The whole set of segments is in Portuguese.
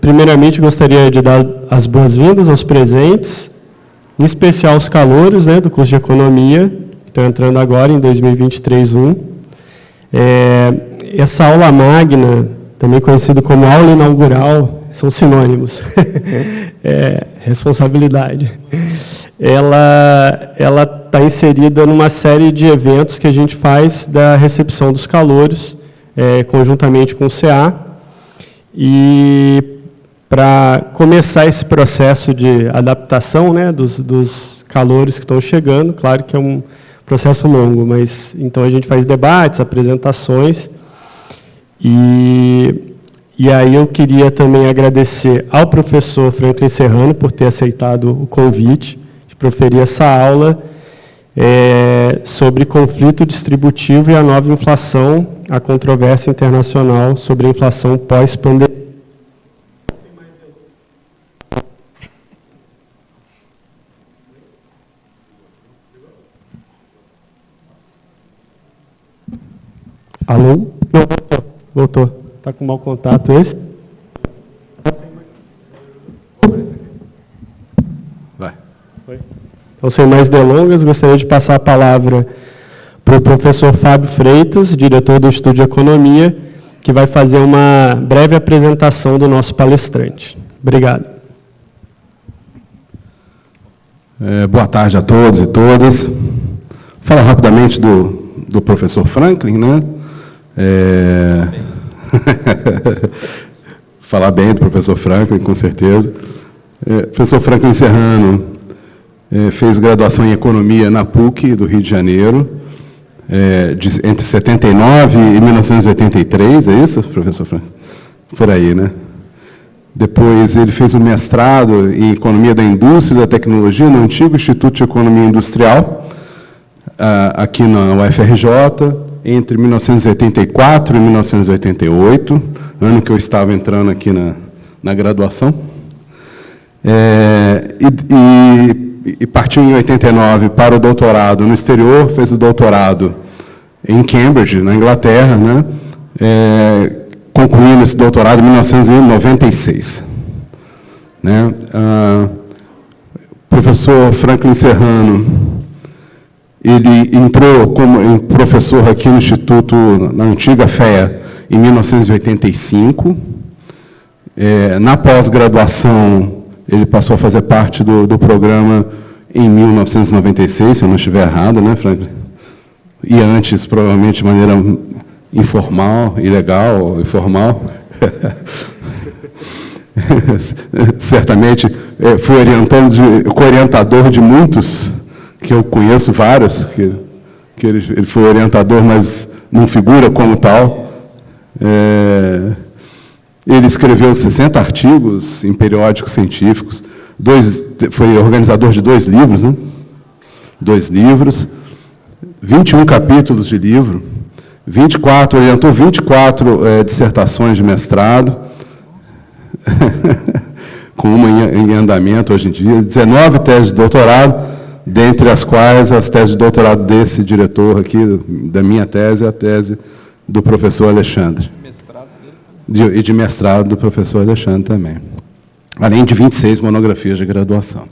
primeiramente, gostaria de dar as boas-vindas aos presentes, em especial aos calouros, né, do curso de Economia, que estão entrando agora em 2023-1. Essa aula magna, também conhecida como aula inaugural, são sinônimos, responsabilidade. Ela está inserida numa série de eventos que a gente faz da recepção dos calouros, conjuntamente com o CA, e para começar esse processo de adaptação, né, dos calouros que estão chegando, claro que é um processo longo, mas então a gente faz debates, apresentações, e aí eu queria também agradecer ao professor Franklin Serrano por ter aceitado o convite de proferir essa aula sobre conflito distributivo e a nova inflação, a controvérsia internacional sobre a inflação pós-pandemia. Alô? Não, voltou. Está com mau contato esse? Vai. Então, sem mais delongas, gostaria de passar a palavra para o professor Fábio Freitas, diretor do Instituto de Economia, que vai fazer uma breve apresentação do nosso palestrante. Obrigado. Boa tarde a todos e todas. Vou falar rapidamente do professor Franklin, né? Falar bem do professor Franklin, com certeza. Professor Franklin Serrano fez graduação em Economia na PUC do Rio de Janeiro, entre 79 e 1983, é isso, professor Franklin? Por aí, né? Depois ele fez o mestrado em Economia da Indústria e da Tecnologia no antigo Instituto de Economia Industrial, aqui na UFRJ, entre 1984 e 1988, ano que eu estava entrando aqui na graduação. E partiu em 89 para o doutorado no exterior, fez o doutorado em Cambridge, na Inglaterra, né? Concluindo esse doutorado em 1996. Né? Professor Franklin Serrano, ele entrou como professor aqui no Instituto, na antiga FEA, em 1985. Na pós-graduação, ele passou a fazer parte do programa em 1996, se eu não estiver errado, né, Franklin? E antes, provavelmente, de maneira informal, ilegal, informal. Certamente, fui co-orientador de muitos, que eu conheço vários, que ele foi orientador, mas não figura como tal. Ele escreveu 60 artigos em periódicos científicos, foi organizador de 2 livros, né? 2 livros, 21 capítulos de livro, orientou 24 dissertações de mestrado, com uma em andamento hoje em dia, 19 teses de doutorado, dentre as quais as teses de doutorado desse diretor aqui, da minha tese, a tese do professor Alexandre. E de mestrado do professor Alexandre também. Além de 26 monografias de graduação.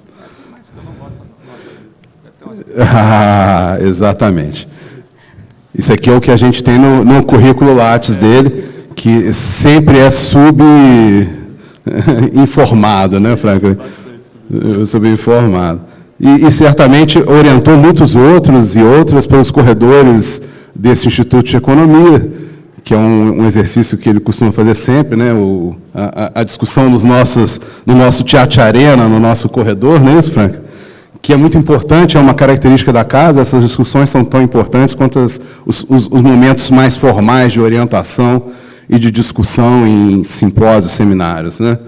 Exatamente. Isso aqui é o que a gente tem no currículo Lattes dele, que sempre é subinformado, né, Franklin? Subinformado. E certamente orientou muitos outros e outras pelos corredores desse Instituto de Economia, que é um exercício que ele costuma fazer sempre, né? A discussão no nosso teatro arena, no nosso corredor, não é isso, Frank? Que é muito importante, é uma característica da casa, essas discussões são tão importantes quanto os momentos mais formais de orientação e de discussão em simpósios, seminários, né?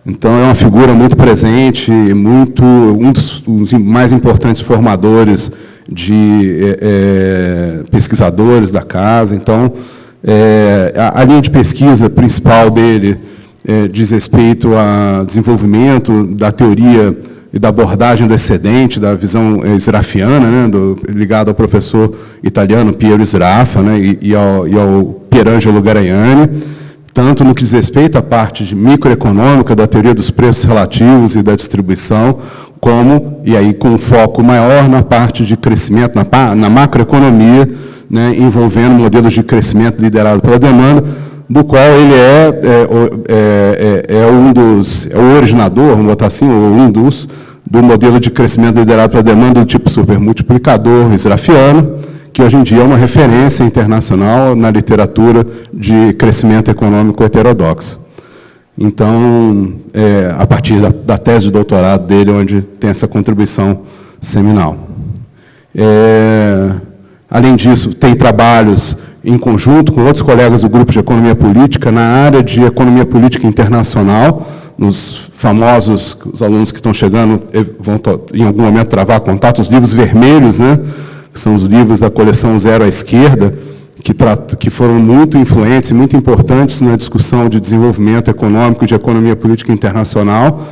Então, é uma figura muito presente, um dos mais importantes formadores de pesquisadores da casa. Então, a linha de pesquisa principal dele diz respeito ao desenvolvimento da teoria e da abordagem do excedente, da visão srafiana, né, ligado ao professor italiano Piero Sraffa, né, e ao Pierangelo Garagnani. tanto no que diz respeito à parte de microeconômica, da teoria dos preços relativos e da distribuição, como, e aí com um foco maior na parte de crescimento, na macroeconomia, né, envolvendo modelos de crescimento liderado pela demanda, do qual ele é o originador, vamos botar assim, ou do modelo de crescimento liderado pela demanda do tipo supermultiplicador israfiano, que hoje em dia é uma referência internacional na literatura de crescimento econômico heterodoxo. Então, a partir da tese de doutorado dele, onde tem essa contribuição seminal. Além disso, tem trabalhos em conjunto com outros colegas do grupo de economia política na área de economia política internacional, nos famosos, os alunos que estão chegando vão em algum momento travar contato, os livros vermelhos, né, que são os livros da coleção Zero à Esquerda, que foram muito influentes e muito importantes na discussão de desenvolvimento econômico e de economia política internacional.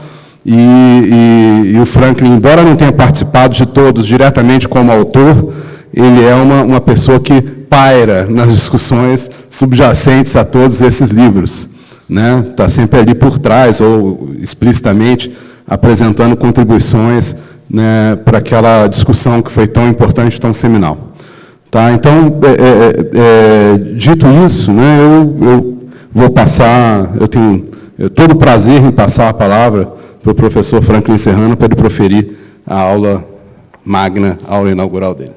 E o Franklin, embora não tenha participado de todos diretamente como autor, ele é uma pessoa que paira nas discussões subjacentes a todos esses livros, né? Está sempre ali por trás, ou explicitamente apresentando contribuições, né, para aquela discussão que foi tão importante, tão seminal. Tá? Então, dito isso, né, eu vou passar, eu tenho todo o prazer em passar a palavra para o professor Franklin Serrano para ele proferir a aula magna, a aula inaugural dele.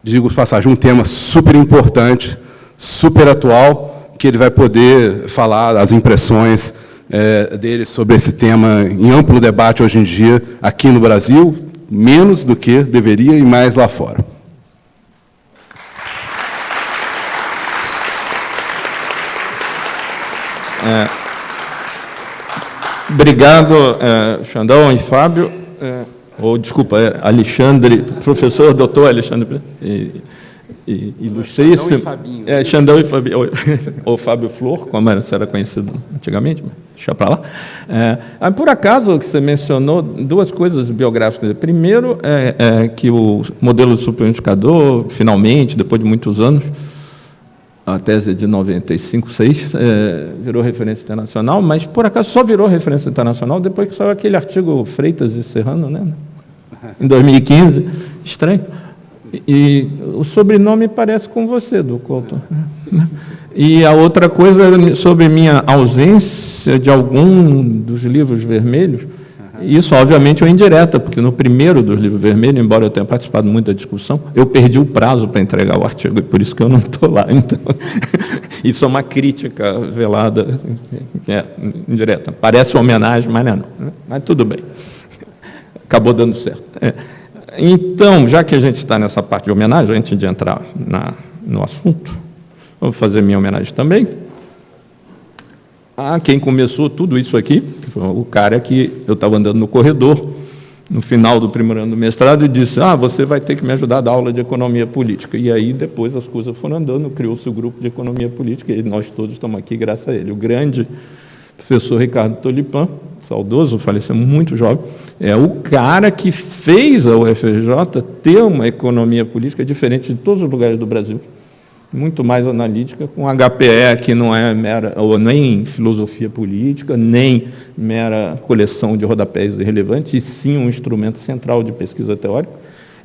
Digo passagem, um tema super importante, super atual, que ele vai poder falar as impressões dele sobre esse tema em amplo debate hoje em dia, aqui no Brasil, menos do que deveria e mais lá fora. Obrigado, Xandão e Fábio, desculpa, Alexandre, professor, doutor Alexandre, ilustríssimo. Xandão e Fabinho, ou Fábio Flor, como era conhecido antigamente, mas deixa para lá. Por acaso, que você mencionou duas coisas biográficas. Primeiro, que o modelo de superunificador, finalmente, depois de muitos anos, a tese de 95, 6, virou referência internacional, mas, por acaso, só virou referência internacional depois que saiu aquele artigo Freitas e Serrano, né? Em 2015. Estranho. E o sobrenome parece com você, do Couto. E a outra coisa, sobre minha ausência de algum dos livros vermelhos, isso, obviamente, é indireta, porque no primeiro dos livros vermelhos, embora eu tenha participado muito da discussão, eu perdi o prazo para entregar o artigo, e por isso que eu não estou lá. Então, isso é uma crítica velada, indireta. Parece uma homenagem, mas não é não. Mas tudo bem. Acabou dando certo. Então, já que a gente está nessa parte de homenagem, antes de entrar no assunto, vou fazer minha homenagem também a quem começou tudo isso aqui, que foi o cara que eu estava andando no corredor, no final do primeiro ano do mestrado, e disse, você vai ter que me ajudar a dar aula de economia política. E aí, depois, as coisas foram andando, criou-se o grupo de economia política, e nós todos estamos aqui graças a ele. O grande professor Ricardo Tolipan, saudoso, faleceu muito jovem, é o cara que fez a UFRJ ter uma economia política diferente de todos os lugares do Brasil, muito mais analítica, com HPE, que não é mera, ou nem filosofia política, nem mera coleção de rodapés irrelevantes, e sim um instrumento central de pesquisa teórica,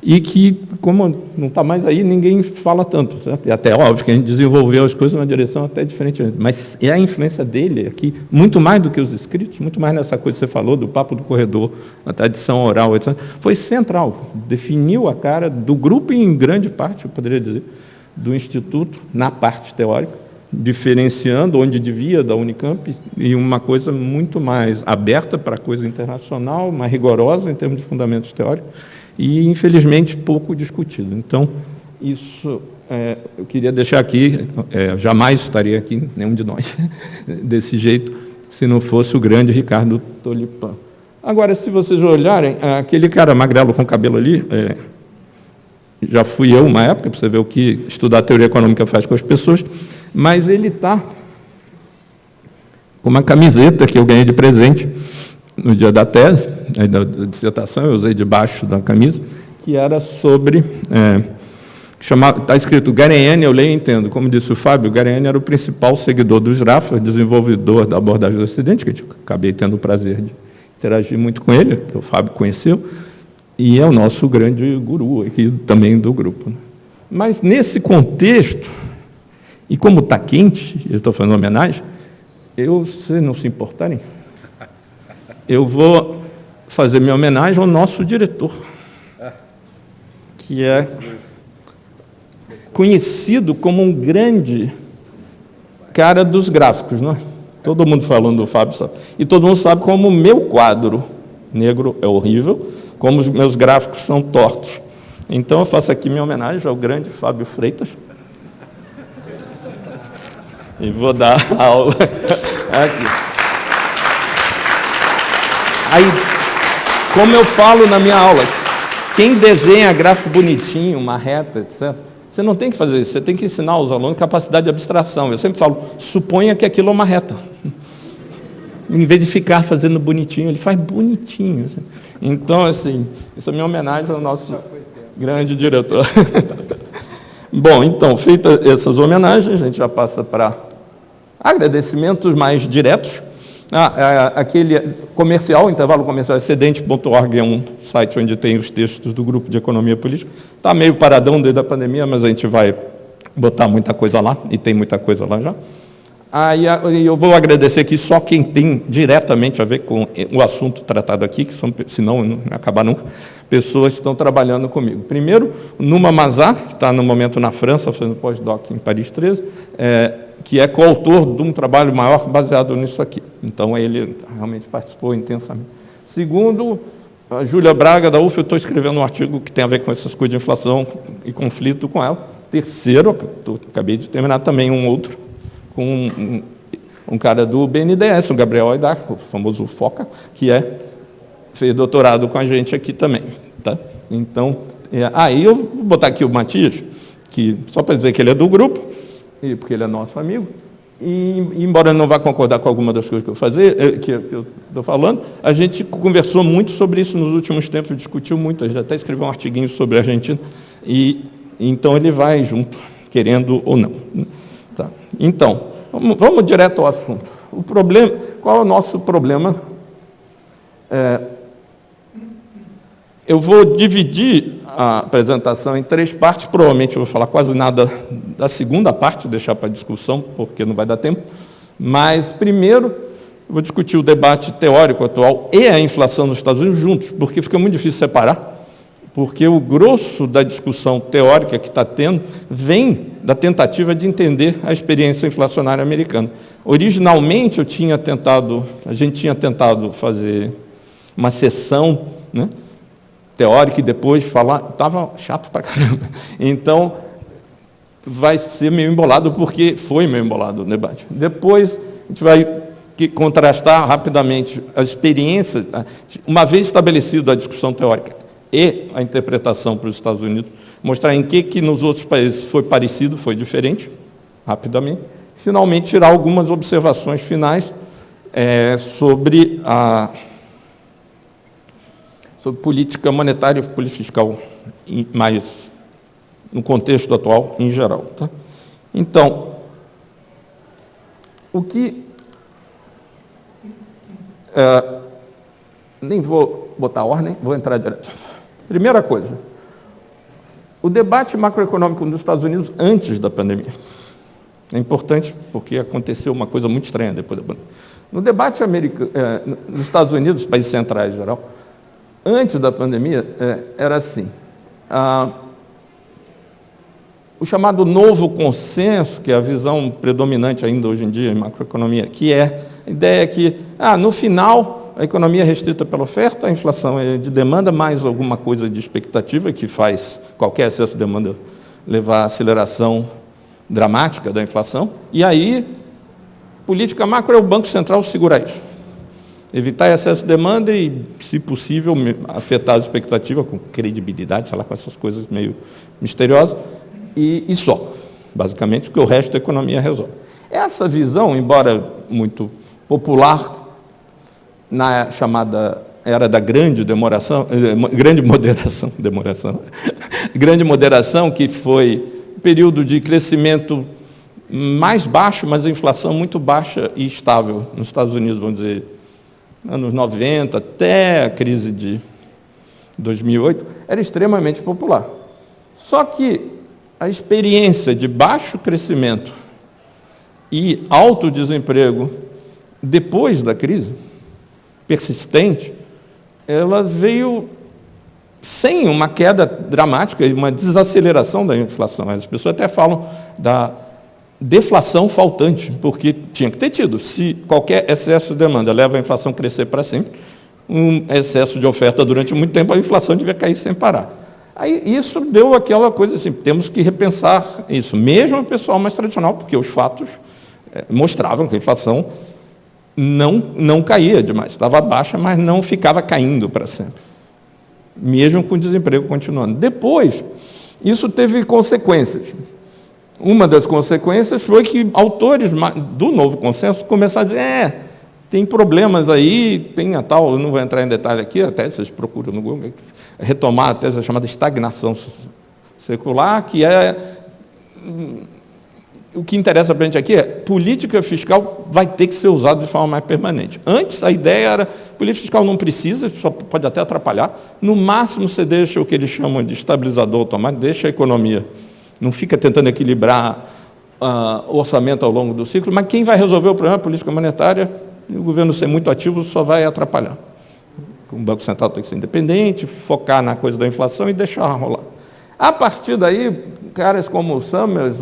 e que, como não está mais aí, ninguém fala tanto. Certo? E até óbvio que a gente desenvolveu as coisas numa direção até diferente, mas é a influência dele aqui, muito mais do que os escritos, muito mais nessa coisa que você falou, do papo do corredor, a tradição oral, etc., foi central, definiu a cara do grupo e, em grande parte, eu poderia dizer, do Instituto, na parte teórica, diferenciando onde devia da Unicamp, e uma coisa muito mais aberta para a coisa internacional, mais rigorosa em termos de fundamentos teóricos, e, infelizmente, pouco discutido. Então, isso eu queria deixar aqui, jamais estaria aqui, nenhum de nós, desse jeito, se não fosse o grande Ricardo Tolipan. Agora, se vocês olharem, aquele cara magrelo com cabelo ali, já fui eu uma época, para você ver o que estudar a teoria econômica faz com as pessoas, mas ele está com uma camiseta que eu ganhei de presente no dia da tese, da dissertação, eu usei debaixo da camisa, que era sobre está escrito Gariani, eu leio e entendo. Como disse o Fábio, Gariani era o principal seguidor do Sraffa, desenvolvedor da abordagem do Ocidente, que eu acabei tendo o prazer de interagir muito com ele, que o Fábio conheceu, e é o nosso grande guru aqui também do grupo. Mas nesse contexto, e como está quente, eu estou fazendo homenagem, se não se importarem, eu vou fazer minha homenagem ao nosso diretor, que é conhecido como um grande cara dos gráficos, não é? Todo mundo falando do Fábio sabe. E todo mundo sabe como o meu quadro negro é horrível, como os meus gráficos são tortos. Então eu faço aqui minha homenagem ao grande Fábio Freitas. E vou dar a aula aqui. Aí, como eu falo na minha aula, quem desenha gráfico bonitinho, uma reta, etc., você não tem que fazer isso, você tem que ensinar aos alunos capacidade de abstração. Eu sempre falo, suponha que aquilo é uma reta. Em vez de ficar fazendo bonitinho, ele faz bonitinho. Então, assim, isso é minha homenagem ao nosso grande diretor. Bom, então, feitas essas homenagens, a gente já passa para agradecimentos mais diretos. Aquele comercial, intervalo comercial, excedente.org é um site onde tem os textos do grupo de economia política. Está meio paradão desde a pandemia, mas a gente vai botar muita coisa lá, e tem muita coisa lá já. Aí eu vou agradecer aqui só quem tem diretamente a ver com o assunto tratado aqui, que são, senão não vai acabar nunca, pessoas que estão trabalhando comigo. Primeiro, Numa Mazar, que está no momento na França, fazendo pós-doc em Paris 13, que é coautor de um trabalho maior baseado nisso aqui. Então, ele realmente participou intensamente. Segundo, a Júlia Braga, da UF, eu estou escrevendo um artigo que tem a ver com essas coisas de inflação e conflito com ela. Terceiro, acabei de terminar também um outro, com um cara do BNDES, o Gabriel Aidar, o famoso FOCA, que fez doutorado com a gente aqui também. Tá? Então, aí eu vou botar aqui o Matias, que, só para dizer que ele é do grupo, porque ele é nosso amigo, e embora ele não vá concordar com alguma das coisas que eu estou falando, a gente conversou muito sobre isso nos últimos tempos, discutiu muito, a gente até escreveu um artiguinho sobre a Argentina, e então ele vai junto, querendo ou não. Tá. Então, vamos direto ao assunto. O problema, qual é o nosso problema? Eu vou dividir a apresentação em 3 partes, provavelmente eu vou falar quase nada da segunda parte, deixar para discussão, porque não vai dar tempo, mas primeiro eu vou discutir o debate teórico atual e a inflação nos Estados Unidos juntos, porque fica muito difícil separar, porque o grosso da discussão teórica que está tendo vem da tentativa de entender a experiência inflacionária americana. Originalmente a gente tinha tentado fazer uma sessão, né, teórica e depois falar, estava chato pra caramba. Então, vai ser meio embolado, porque foi meio embolado o debate. Depois, a gente vai contrastar rapidamente as experiências, uma vez estabelecida a discussão teórica e a interpretação para os Estados Unidos, mostrar em que nos outros países foi parecido, foi diferente, rapidamente. Finalmente, tirar algumas observações finais sobre política monetária e política fiscal, mais no contexto atual em geral. Tá? Então, o que... nem vou botar ordem, vou entrar direto. Primeira coisa, o debate macroeconômico nos Estados Unidos antes da pandemia. É importante porque aconteceu uma coisa muito estranha depois da pandemia. No debate nos Estados Unidos, países centrais em geral, antes da pandemia, era assim, o chamado novo consenso, que é a visão predominante ainda hoje em dia em macroeconomia, que é a ideia que, no final, a economia é restrita pela oferta, a inflação é de demanda, mais alguma coisa de expectativa, que faz qualquer excesso de demanda levar à aceleração dramática da inflação, e aí, política macro é o Banco Central segurar isso. Evitar excesso de demanda e, se possível, afetar as expectativas com credibilidade, sei lá, com essas coisas meio misteriosas, e só, basicamente, porque o resto da economia resolve. Essa visão, embora muito popular, na chamada era da grande moderação, grande moderação, que foi um período de crescimento mais baixo, mas a inflação muito baixa e estável nos Estados Unidos, vamos dizer, anos 90, até a crise de 2008, era extremamente popular. Só que a experiência de baixo crescimento e alto desemprego depois da crise, persistente, ela veio sem uma queda dramática e uma desaceleração da inflação. As pessoas até falam da deflação faltante, porque tinha que ter tido. Se qualquer excesso de demanda leva a inflação a crescer para sempre, um excesso de oferta durante muito tempo, a inflação devia cair sem parar. Aí isso deu aquela coisa assim, temos que repensar isso, mesmo o pessoal mais tradicional, porque os fatos mostravam que a inflação não caía demais, estava baixa, mas não ficava caindo para sempre, mesmo com o desemprego continuando. Depois, isso teve consequências. Uma das consequências foi que autores do novo consenso começaram a dizer, tem problemas aí, tem a tal, eu não vou entrar em detalhe aqui, até vocês procuram no Google, retomar a tese chamada estagnação secular, que é... O que interessa para a gente aqui é política fiscal vai ter que ser usada de forma mais permanente. Antes, a ideia era, política fiscal não precisa, só pode até atrapalhar. No máximo, você deixa o que eles chamam de estabilizador automático, deixa a economia. Não fica tentando equilibrar o orçamento ao longo do ciclo, mas quem vai resolver o problema é a política monetária, e o governo ser muito ativo só vai atrapalhar. O Banco Central tem que ser independente, focar na coisa da inflação e deixar rolar. A partir daí, caras como o Summers,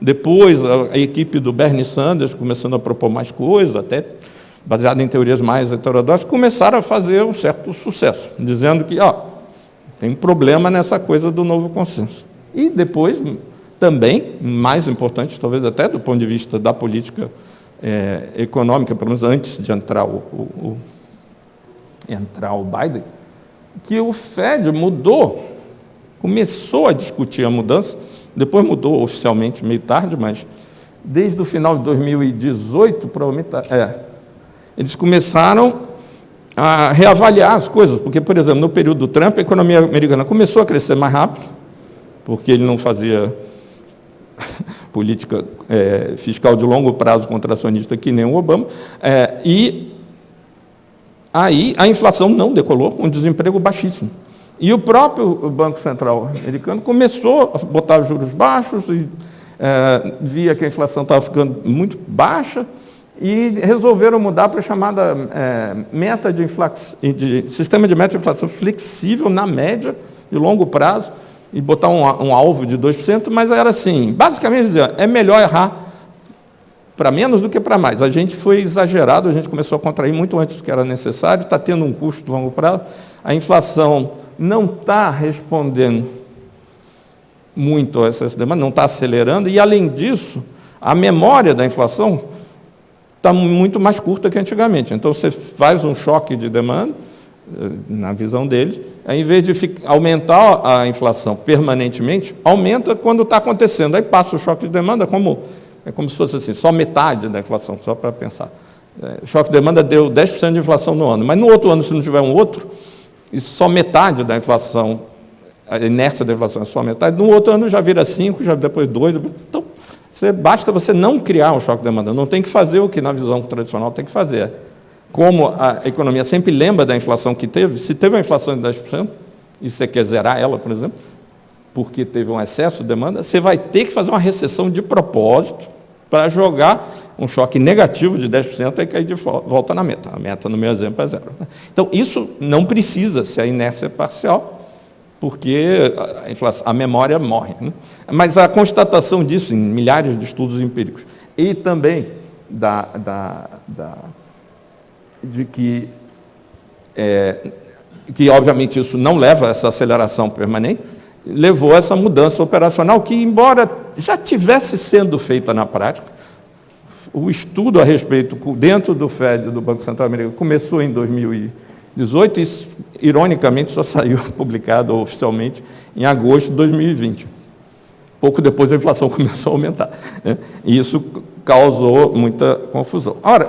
depois a equipe do Bernie Sanders, começando a propor mais coisas, até baseado em teorias mais heterodoxas, começaram a fazer um certo sucesso, dizendo que tem um problema nessa coisa do novo consenso. E depois, também, mais importante, talvez até do ponto de vista da política econômica, pelo menos antes de entrar o Biden, que o Fed começou a discutir a mudança, depois mudou oficialmente meio tarde, mas desde o final de 2018, provavelmente, eles começaram a reavaliar as coisas, porque, por exemplo, no período do Trump, a economia americana começou a crescer mais rápido, porque ele não fazia política fiscal de longo prazo contracionista que nem o Obama, e aí a inflação não decolou, com desemprego baixíssimo. E o próprio Banco Central americano começou a botar os juros baixos e via que a inflação estava ficando muito baixa e resolveram mudar para a chamada sistema de meta de inflação flexível na média de longo prazo e botar um alvo de 2%, mas era assim, basicamente é melhor errar para menos do que para mais. A gente foi exagerado, a gente começou a contrair muito antes do que era necessário, está tendo um custo de longo prazo, a inflação não está respondendo muito a essas demandas, não está acelerando, e, além disso, a memória da inflação está muito mais curta que antigamente. Então, você faz um choque de demanda, na visão deles, em vez de aumentar a inflação permanentemente, aumenta quando está acontecendo. Aí passa o choque de demanda, é como se fosse assim, só metade da inflação, só para pensar. O choque de demanda deu 10% de inflação no ano, mas no outro ano, se não tiver um outro, e só metade da inflação, a inércia da inflação é só metade, no outro ano já vira 5, já depois 2. Então, basta você não criar um choque de demanda, não tem que fazer o que na visão tradicional tem que fazer. Como a economia sempre lembra da inflação que teve, se teve uma inflação de 10%, e você quer zerar ela, por exemplo, porque teve um excesso de demanda, você vai ter que fazer uma recessão de propósito para jogar um choque negativo de 10% e cair de volta na meta. A meta, no meu exemplo, é 0. Então, isso não precisa se a inércia é parcial, porque a memória morre. Né? Mas a constatação disso em milhares de estudos empíricos e também de que, obviamente, isso não leva a essa aceleração permanente, levou a essa mudança operacional que, embora já tivesse sendo feita na prática, o estudo a respeito, dentro do FED, do Banco Central Americano, começou em 2018 e, ironicamente, só saiu publicado oficialmente em agosto de 2020. Pouco depois a inflação começou a aumentar. Né? E isso causou muita confusão. Ora,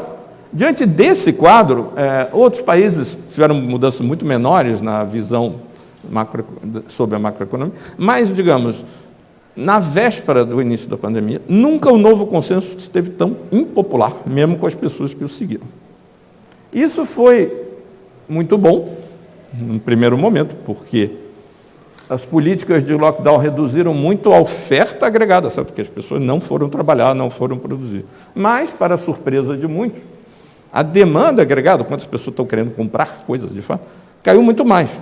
diante desse quadro, outros países tiveram mudanças muito menores na visão sobre a macroeconomia, mas, digamos, na véspera do início da pandemia, nunca o novo consenso esteve tão impopular, mesmo com as pessoas que o seguiram. Isso foi muito bom, no primeiro momento, porque as políticas de lockdown reduziram muito a oferta agregada, sabe? Porque as pessoas não foram trabalhar, não foram produzir. Mas, para a surpresa de muitos, a demanda agregada, quantas pessoas estão querendo comprar coisas de fato, caiu muito mais,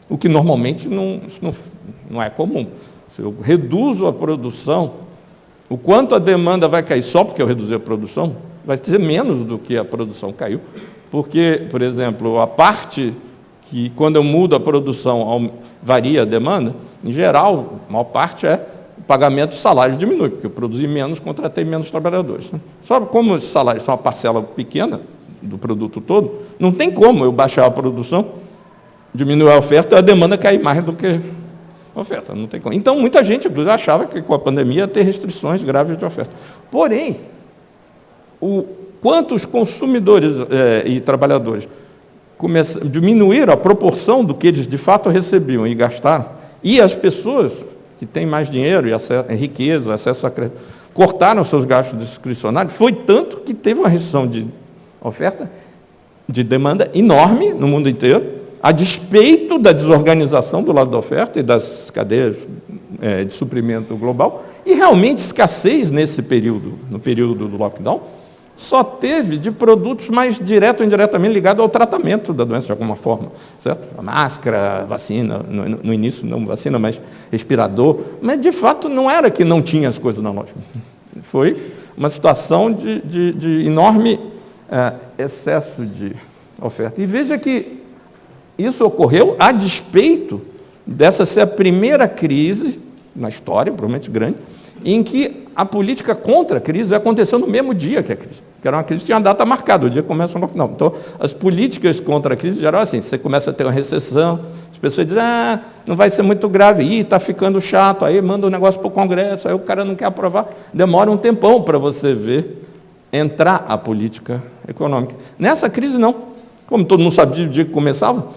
o que normalmente não é comum. Se eu reduzo a produção, o quanto a demanda vai cair só porque eu reduzi a produção, vai ser menos do que a produção caiu. Porque, por exemplo, a parte que, quando eu mudo a produção, varia a demanda, em geral, a maior parte é o pagamento de salário diminui, porque eu produzi menos, contratei menos trabalhadores. Só como os salários são uma parcela pequena do produto todo, não tem como eu baixar a produção, diminuir a oferta e a demanda cair mais do que a oferta. Não tem como. Então, muita gente, inclusive, achava que com a pandemia ia ter restrições graves de oferta. Porém, quanto os consumidores e trabalhadores diminuíram a proporção do que eles de fato recebiam e gastaram, e as pessoas que têm mais dinheiro e riqueza, acesso a crédito, cortaram seus gastos discricionários, foi tanto que teve uma restrição de oferta, de demanda enorme no mundo inteiro, a despeito da desorganização do lado da oferta e das cadeias de suprimento global, e realmente escassez nesse período, no período do lockdown, só teve de produtos mais direto ou indiretamente ligados ao tratamento da doença de alguma forma, certo? A máscara, vacina, no início não vacina, mas respirador, mas de fato não era que não tinha as coisas na loja. Foi uma situação de enorme excesso de oferta. E veja que isso ocorreu a despeito dessa ser a primeira crise na história, provavelmente grande, em que a política contra a crise aconteceu no mesmo dia que a crise. Que era uma crise que tinha uma data marcada, o dia que começa o lockdown. Então, as políticas contra a crise geral assim, você começa a ter uma recessão, as pessoas dizem, não vai ser muito grave, está ficando chato, aí manda um negócio para o Congresso, aí o cara não quer aprovar, demora um tempão para você ver entrar a política econômica. Nessa crise, não. Como todo mundo sabia do dia que começava,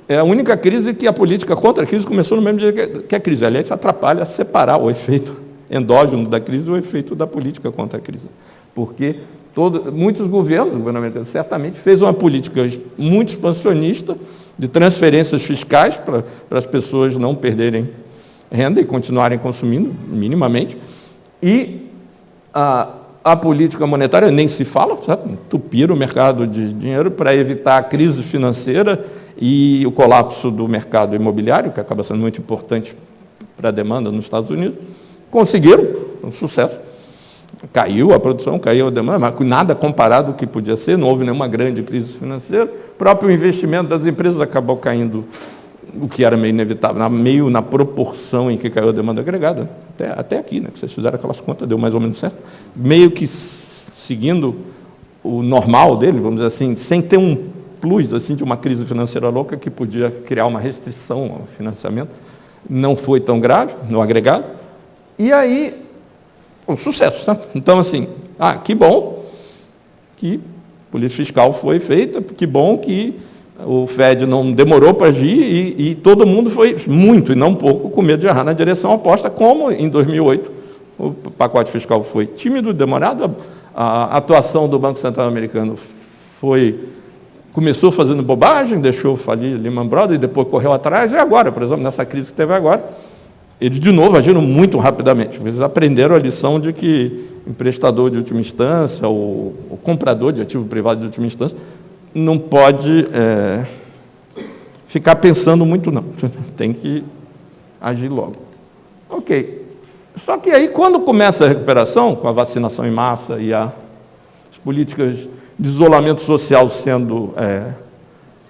é a única crise que a política contra a crise começou no mesmo dia que a crise. Aliás, isso atrapalha separar o efeito endógeno da crise do efeito da política contra a crise. Porque muitos governos certamente fez uma política muito expansionista de transferências fiscais para as pessoas não perderem renda e continuarem consumindo minimamente. E a política monetária nem se fala, certo? Entupir o mercado de dinheiro para evitar a crise financeira e o colapso do mercado imobiliário, que acaba sendo muito importante para a demanda nos Estados Unidos. Conseguiram, um sucesso. Caiu a produção, caiu a demanda, mas nada comparado ao que podia ser, não houve nenhuma grande crise financeira. O próprio investimento das empresas acabou caindo, o que era meio inevitável, meio na proporção em que caiu a demanda agregada. Até aqui, né, que vocês fizeram aquelas contas, deu mais ou menos certo. Meio que seguindo o normal dele, vamos dizer assim, sem ter um plus assim, de uma crise financeira louca que podia criar uma restrição ao financiamento. Não foi tão grave no agregado. E aí, um sucesso. Tá? Então, assim, que bom que a política fiscal foi feita, que bom que o FED não demorou para agir e todo mundo foi muito, e não pouco, com medo de errar na direção oposta, como em 2008 o pacote fiscal foi tímido, demorado, a atuação do Banco Central Americano começou fazendo bobagem, deixou falir Lehman Brothers e depois correu atrás, e agora, por exemplo, nessa crise que teve agora, eles de novo agiram muito rapidamente. Eles aprenderam a lição de que o emprestador de última instância, o comprador de ativo privado de última instância, não pode ficar pensando muito, não. Tem que agir logo. Ok. Só que aí, quando começa a recuperação, com a vacinação em massa e as políticas de isolamento social sendo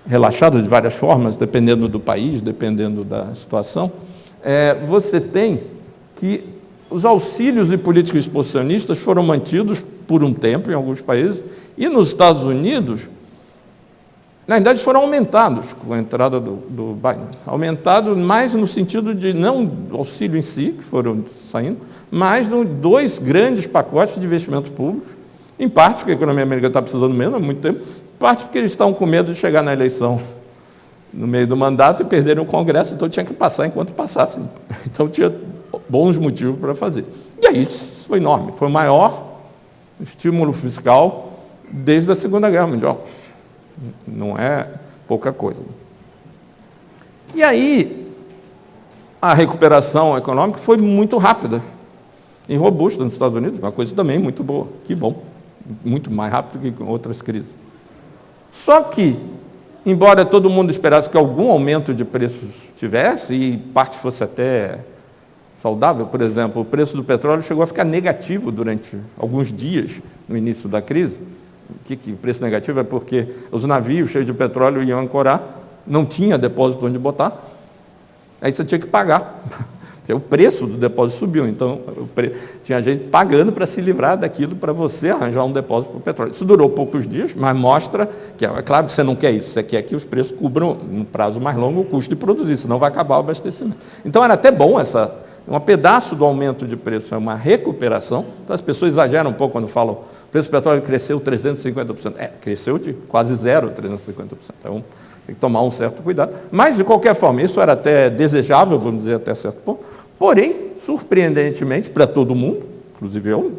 relaxadas de várias formas, dependendo do país, dependendo da situação, você tem que os auxílios e políticas expansionistas foram mantidos por um tempo em alguns países, e nos Estados Unidos, na verdade, foram aumentados com a entrada do Biden. Aumentados mais no sentido de não do auxílio em si, que foram saindo, mas dois grandes pacotes de investimento público, em parte porque a economia americana está precisando menos há muito tempo, em parte porque eles estão com medo de chegar na eleição no meio do mandato e perderam o Congresso, então tinha que passar enquanto passasse. Então tinha bons motivos para fazer. E aí isso foi enorme, foi o maior estímulo fiscal desde a Segunda Guerra Mundial. Não é pouca coisa. E aí a recuperação econômica foi muito rápida e robusta nos Estados Unidos, uma coisa também muito boa, que bom, muito mais rápido que outras crises. Só que, embora todo mundo esperasse que algum aumento de preços tivesse, e parte fosse até saudável, por exemplo, o preço do petróleo chegou a ficar negativo durante alguns dias no início da crise. O preço negativo é porque os navios cheios de petróleo iam ancorar, não tinha depósito onde botar, aí você tinha que pagar. O preço do depósito subiu, então tinha gente pagando para se livrar daquilo, para você arranjar um depósito para o petróleo. Isso durou poucos dias, mas mostra que, é claro que você não quer isso, você quer que os preços cubram, no prazo mais longo, o custo de produzir, senão vai acabar o abastecimento. Então era até bom um pedaço do aumento de preço, é uma recuperação. Então as pessoas exageram um pouco quando falam o preço do petróleo cresceu 350%. Cresceu de quase zero, 350%. Então tem que tomar um certo cuidado. Mas, de qualquer forma, isso era até desejável, vamos dizer, até certo ponto. Porém, surpreendentemente, para todo mundo, inclusive eu,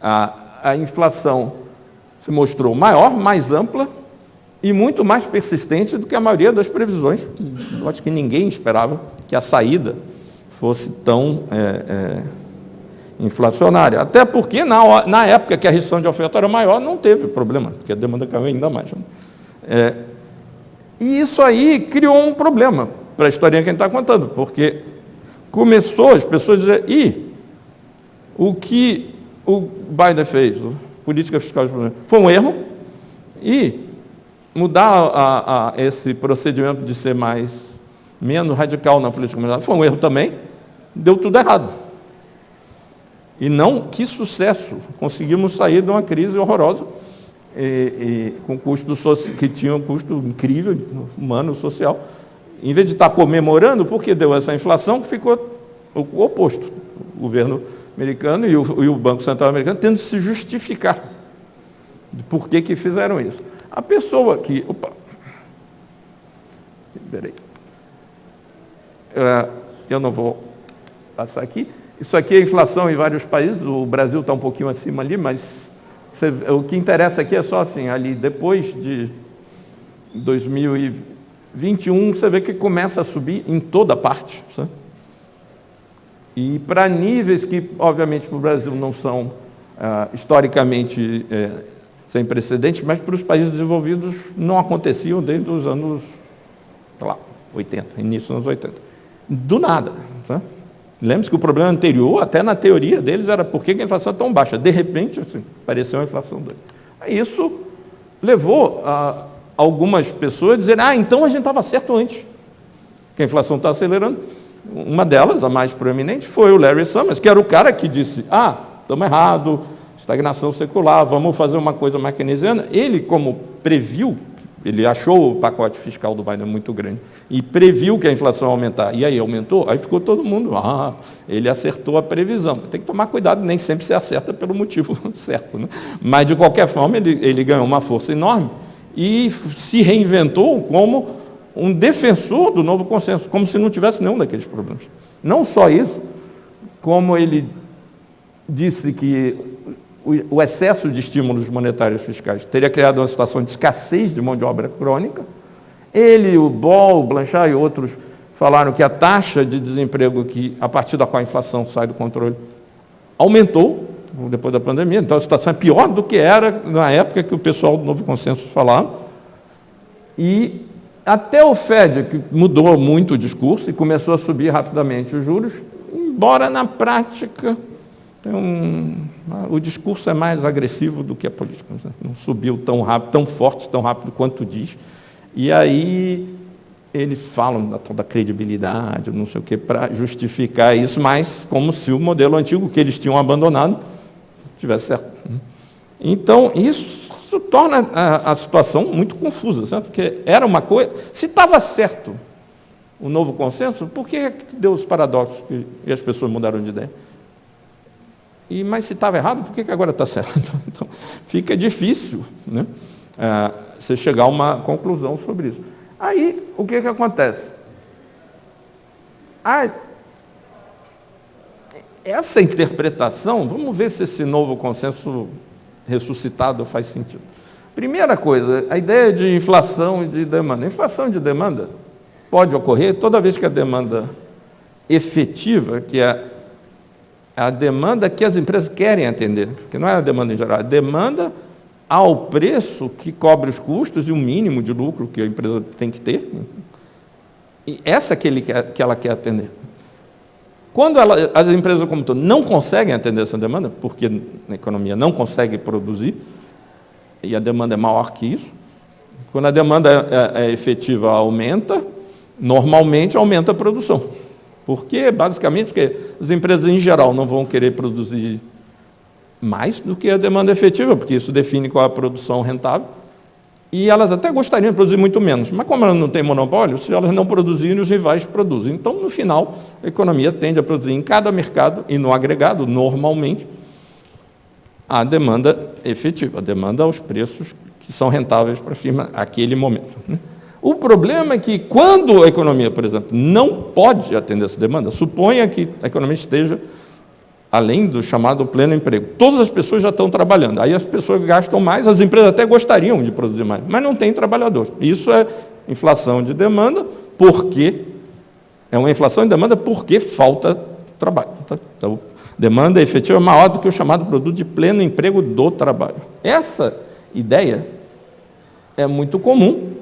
a inflação se mostrou maior, mais ampla e muito mais persistente do que a maioria das previsões. Eu acho que ninguém esperava que a saída fosse tão inflacionária. Até porque, na época que a restrição de oferta era maior, não teve problema, porque a demanda caiu ainda mais. E isso aí criou um problema para a historinha que a gente está contando, porque começou as pessoas a dizer, o que o Biden fez, a política fiscal foi um erro, e mudar esse procedimento de ser menos radical na política monetária foi um erro também, deu tudo errado. E que sucesso, conseguimos sair de uma crise horrorosa, com que tinha um custo incrível, humano, social. Em vez de estar comemorando, porque deu essa inflação, ficou o oposto. O governo americano e o Banco Central americano tendo que se justificar de por que fizeram isso. A pessoa que... Peraí. Eu não vou passar aqui. Isso aqui é inflação em vários países. O Brasil está um pouquinho acima ali, mas o que interessa aqui é só assim, ali depois de 2021, você vê que começa a subir em toda parte. Sabe? E para níveis que, obviamente, para o Brasil não são historicamente sem precedentes, mas para os países desenvolvidos não aconteciam desde os anos, 80, início dos anos 80. Do nada. Sabe? Lembre-se que o problema anterior, até na teoria deles, era por que a inflação é tão baixa. De repente, assim, pareceu uma inflação doida. Isso levou algumas pessoas a dizerem, então a gente estava certo antes, que a inflação está acelerando. Uma delas, a mais proeminente, foi o Larry Summers, que era o cara que disse, estamos errados, estagnação secular, vamos fazer uma coisa mais keynesiana. Ele, como previu, ele achou o pacote fiscal do Biden muito grande e previu que a inflação ia aumentar. E aí aumentou, aí ficou todo mundo, ele acertou a previsão. Tem que tomar cuidado, nem sempre se acerta pelo motivo certo. Né? Mas, de qualquer forma, ele ganhou uma força enorme e se reinventou como um defensor do novo consenso, como se não tivesse nenhum daqueles problemas. Não só isso, como ele disse que o excesso de estímulos monetários fiscais teria criado uma situação de escassez de mão de obra crônica. Ele, o Ball, o Blanchard e outros falaram que a taxa de desemprego, a partir da qual a inflação sai do controle, aumentou depois da pandemia. Então a situação é pior do que era na época que o pessoal do Novo Consenso falava. E até o Fed, que mudou muito o discurso e começou a subir rapidamente os juros, embora na prática o discurso é mais agressivo do que a política. Não subiu tão rápido, tão forte, tão rápido quanto diz. E aí eles falam da toda a credibilidade, não sei o que, para justificar isso, mas como se o modelo antigo que eles tinham abandonado tivesse certo. Então, isso torna a situação muito confusa, sabe? Porque era uma coisa... Se estava certo o novo consenso, por que deu os paradoxos e as pessoas mudaram de ideia? Mas se estava errado, por que agora está certo? Então, fica difícil, né, você chegar a uma conclusão sobre isso. Aí, o que acontece? Essa interpretação, vamos ver se esse novo consenso ressuscitado faz sentido. Primeira coisa, a ideia de inflação e de demanda. Inflação de demanda pode ocorrer toda vez que a demanda efetiva, que é a demanda que as empresas querem atender, que não é a demanda em geral, a demanda ao preço que cobre os custos e o mínimo de lucro que a empresa tem que ter. E essa que ela quer atender. Quando as empresas como todo não conseguem atender essa demanda, porque a economia não consegue produzir, e a demanda é maior que isso, quando a demanda efetiva aumenta, normalmente aumenta a produção. Por quê? Basicamente porque as empresas em geral não vão querer produzir mais do que a demanda efetiva, porque isso define qual é a produção rentável, e elas até gostariam de produzir muito menos, mas como elas não têm monopólio, se elas não produzirem, os rivais produzem. Então, no final, a economia tende a produzir em cada mercado, e no agregado, normalmente, a demanda efetiva, a demanda aos preços que são rentáveis para a firma naquele momento. O problema é que quando a economia, por exemplo, não pode atender essa demanda, suponha que a economia esteja além do chamado pleno emprego. Todas as pessoas já estão trabalhando, aí as pessoas gastam mais, as empresas até gostariam de produzir mais, mas não tem trabalhador. Isso é inflação de demanda, porque é uma inflação de demanda porque falta trabalho. Então, demanda efetiva é maior do que o chamado produto de pleno emprego do trabalho. Essa ideia é muito comum,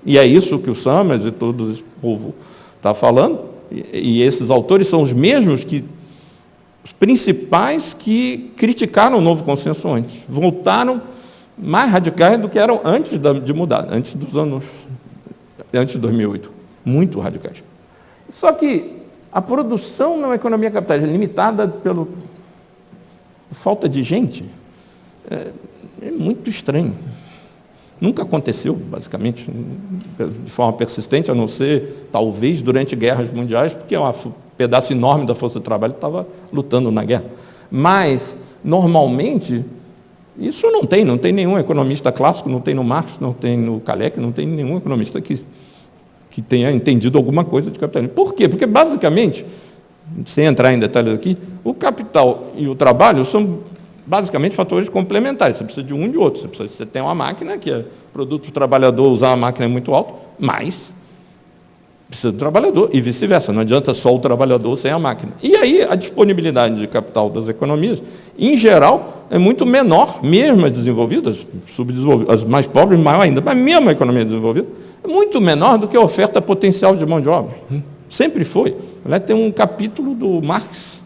e é isso que o Summers e todo esse povo está falando, e esses autores são os mesmos os principais que criticaram o novo consenso antes, voltaram mais radicais do que eram antes de mudar, antes de 2008, muito radicais. Só que a produção na economia capitalista limitada pela falta de gente é muito estranho. Nunca aconteceu, basicamente, de forma persistente, a não ser, talvez, durante guerras mundiais, porque um pedaço enorme da força de trabalho estava lutando na guerra. Mas, normalmente, isso não tem nenhum economista clássico, não tem no Marx, não tem no Hayek, não tem nenhum economista que tenha entendido alguma coisa de capitalismo. Por quê? Porque, basicamente, sem entrar em detalhes aqui, o capital e o trabalho são basicamente fatores complementares. Você precisa de um e de outro. Você tem uma máquina, que é produto do trabalhador, usar a máquina é muito alto, mas precisa do trabalhador, e vice-versa. Não adianta só o trabalhador sem a máquina. E aí a disponibilidade de capital das economias, em geral, é muito menor, mesmo as desenvolvidas, subdesenvolvidas, as mais pobres, maior ainda, mas mesmo a economia desenvolvida, é muito menor do que a oferta potencial de mão de obra. Sempre foi. Tem um capítulo do Marx,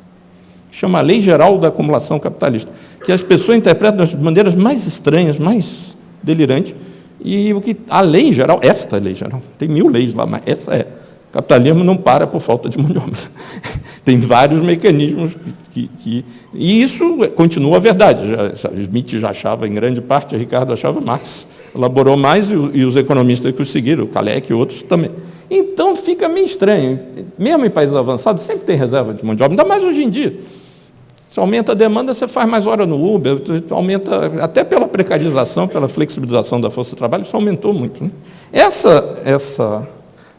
que chama a Lei Geral da Acumulação Capitalista, que as pessoas interpretam das maneiras mais estranhas, mais delirantes, e a lei geral, esta lei geral, tem 1000 leis lá, mas essa é, o capitalismo não para por falta de mão de obra. Tem vários mecanismos e isso continua a verdade. Smith já achava, em grande parte, Ricardo achava, Marx elaborou mais, e os economistas que o seguiram, o Hayek e outros também. Então, fica meio estranho. Mesmo em países avançados, sempre tem reserva de mão de obra, ainda mais hoje em dia. Se aumenta a demanda, você faz mais hora no Uber, aumenta, até pela precarização, pela flexibilização da força de trabalho, isso aumentou muito. Né? Essa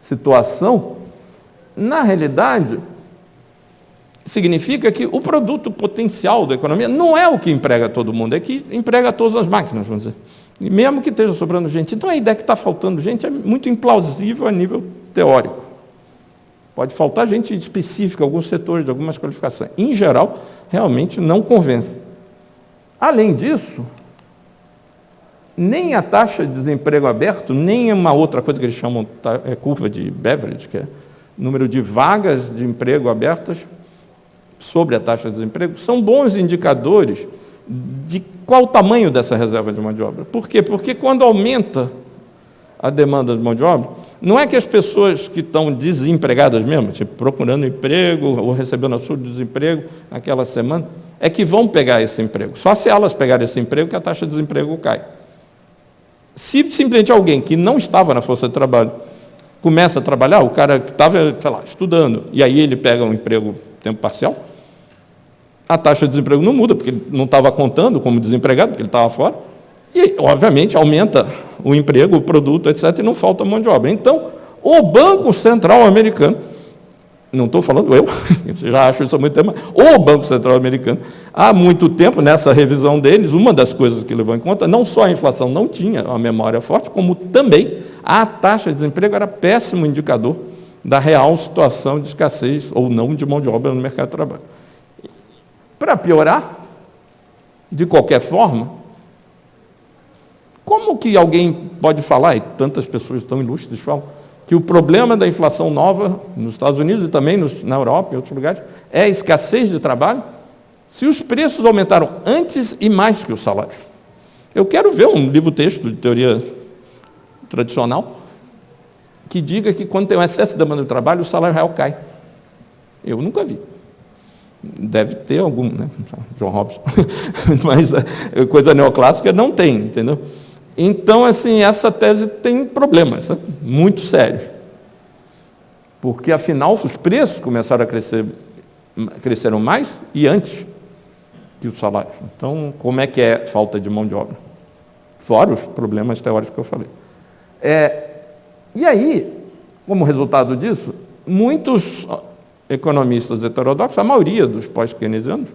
situação, na realidade, significa que o produto potencial da economia não é o que emprega todo mundo, é que emprega todas as máquinas, vamos dizer. E mesmo que esteja sobrando gente. Então, a ideia que está faltando gente é muito implausível a nível teórico. Pode faltar gente específica, alguns setores, de algumas qualificações. Em geral, realmente não convence. Além disso, nem a taxa de desemprego aberto, nem uma outra coisa que eles chamam curva de Beveridge, que é o número de vagas de emprego abertas sobre a taxa de desemprego, são bons indicadores de qual o tamanho dessa reserva de mão de obra. Por quê? Porque quando aumenta a demanda de mão de obra, não é que as pessoas que estão desempregadas mesmo, tipo, procurando emprego ou recebendo auxílio de desemprego naquela semana, é que vão pegar esse emprego. Só se elas pegarem esse emprego que a taxa de desemprego cai. Se simplesmente alguém que não estava na força de trabalho começa a trabalhar, o cara que estava, sei lá, estudando, e aí ele pega um emprego tempo parcial, a taxa de desemprego não muda, porque ele não estava contando como desempregado, porque ele estava fora, E, obviamente, aumenta o emprego, o produto, etc., e não falta mão de obra. Então, o Banco Central americano, não estou falando eu, você já acha isso há muito tempo, mas o Banco Central americano, há muito tempo, nessa revisão deles, uma das coisas que levou em conta, não só a inflação não tinha uma memória forte, como também a taxa de desemprego era péssimo indicador da real situação de escassez ou não de mão de obra no mercado de trabalho. Para piorar, de qualquer forma, como que alguém pode falar, e tantas pessoas tão ilustres falam, que o problema da inflação nova nos Estados Unidos e também na Europa e em outros lugares é a escassez de trabalho, se os preços aumentaram antes e mais que os salários? Eu quero ver um livro-texto de teoria tradicional que diga que quando tem um excesso de demanda de trabalho, o salário real cai. Eu nunca vi. Deve ter algum, né? John Robson. Mas coisa neoclássica não tem, entendeu? Então, assim, essa tese tem problemas muito sérios. Porque, afinal, os preços começaram a cresceram mais e antes que os salários. Então, como é que é falta de mão de obra? Fora os problemas teóricos que eu falei. E aí, como resultado disso, muitos economistas heterodoxos, a maioria dos pós-keynesianos,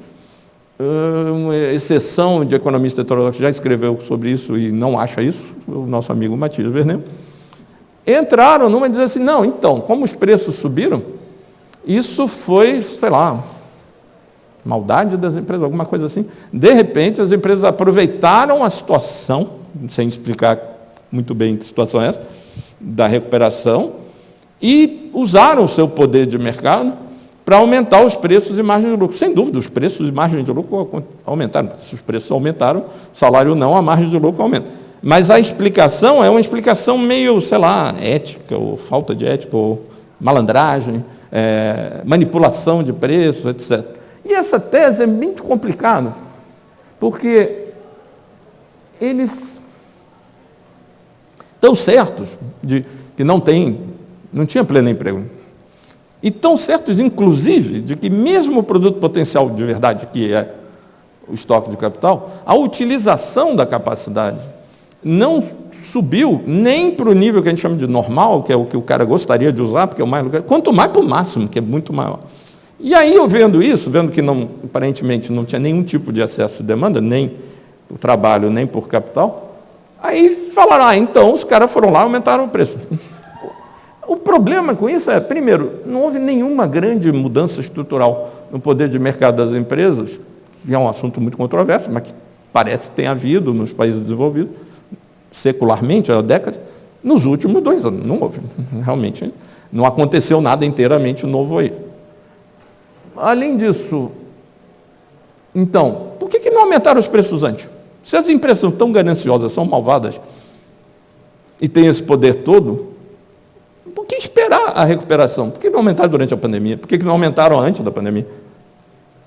uma exceção de economista heterodoxo já escreveu sobre isso e não acha isso, o nosso amigo Matias Vernet, entraram numa e dizer assim, não, então, como os preços subiram, isso foi, sei lá, maldade das empresas, alguma coisa assim. De repente, as empresas aproveitaram a situação, sem explicar muito bem que situação é essa, da recuperação, e usaram o seu poder de mercado para aumentar os preços e margens de lucro. Sem dúvida, os preços e margens de lucro aumentaram. Se os preços aumentaram, o salário não, a margem de lucro aumenta. Mas a explicação é uma explicação meio, sei lá, ética, ou falta de ética, ou malandragem, manipulação de preço, etc. E essa tese é muito complicada, porque eles estão certos de que não tinha pleno emprego. E tão certos, inclusive, de que mesmo o produto potencial de verdade, que é o estoque de capital, a utilização da capacidade não subiu nem para o nível que a gente chama de normal, que é o que o cara gostaria de usar, porque é o mais lugar, quanto mais para o máximo, que é muito maior. E aí, eu vendo isso, vendo que aparentemente não tinha nenhum tipo de excesso de demanda, nem por trabalho, nem por capital, aí falaram, então os caras foram lá e aumentaram o preço. O problema com isso primeiro, não houve nenhuma grande mudança estrutural no poder de mercado das empresas, que é um assunto muito controverso, mas que parece que tem havido nos países desenvolvidos, secularmente, há décadas, nos últimos 2 anos. Não houve, realmente, não aconteceu nada inteiramente novo aí. Além disso, então, por que não aumentaram os preços antes? Se as empresas são tão gananciosas, são malvadas, e têm esse poder todo, por que esperar a recuperação? Por que não aumentaram durante a pandemia? Por que não aumentaram antes da pandemia?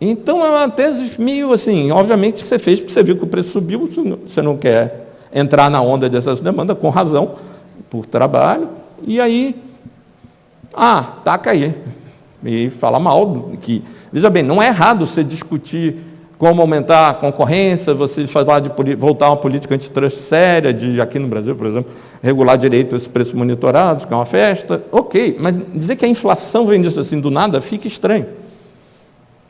Então, é uma tese meio assim, obviamente que você fez porque você viu que o preço subiu, você não quer entrar na onda de excesso de demanda, com razão, por trabalho, e aí, taca aí. E fala mal, que, veja bem, não é errado você discutir como aumentar a concorrência, você falar de voltar a uma política antitrust séria, de aqui no Brasil, por exemplo, regular direito esses preços monitorados, que é uma festa, ok, mas dizer que a inflação vem disso assim do nada, fica estranho.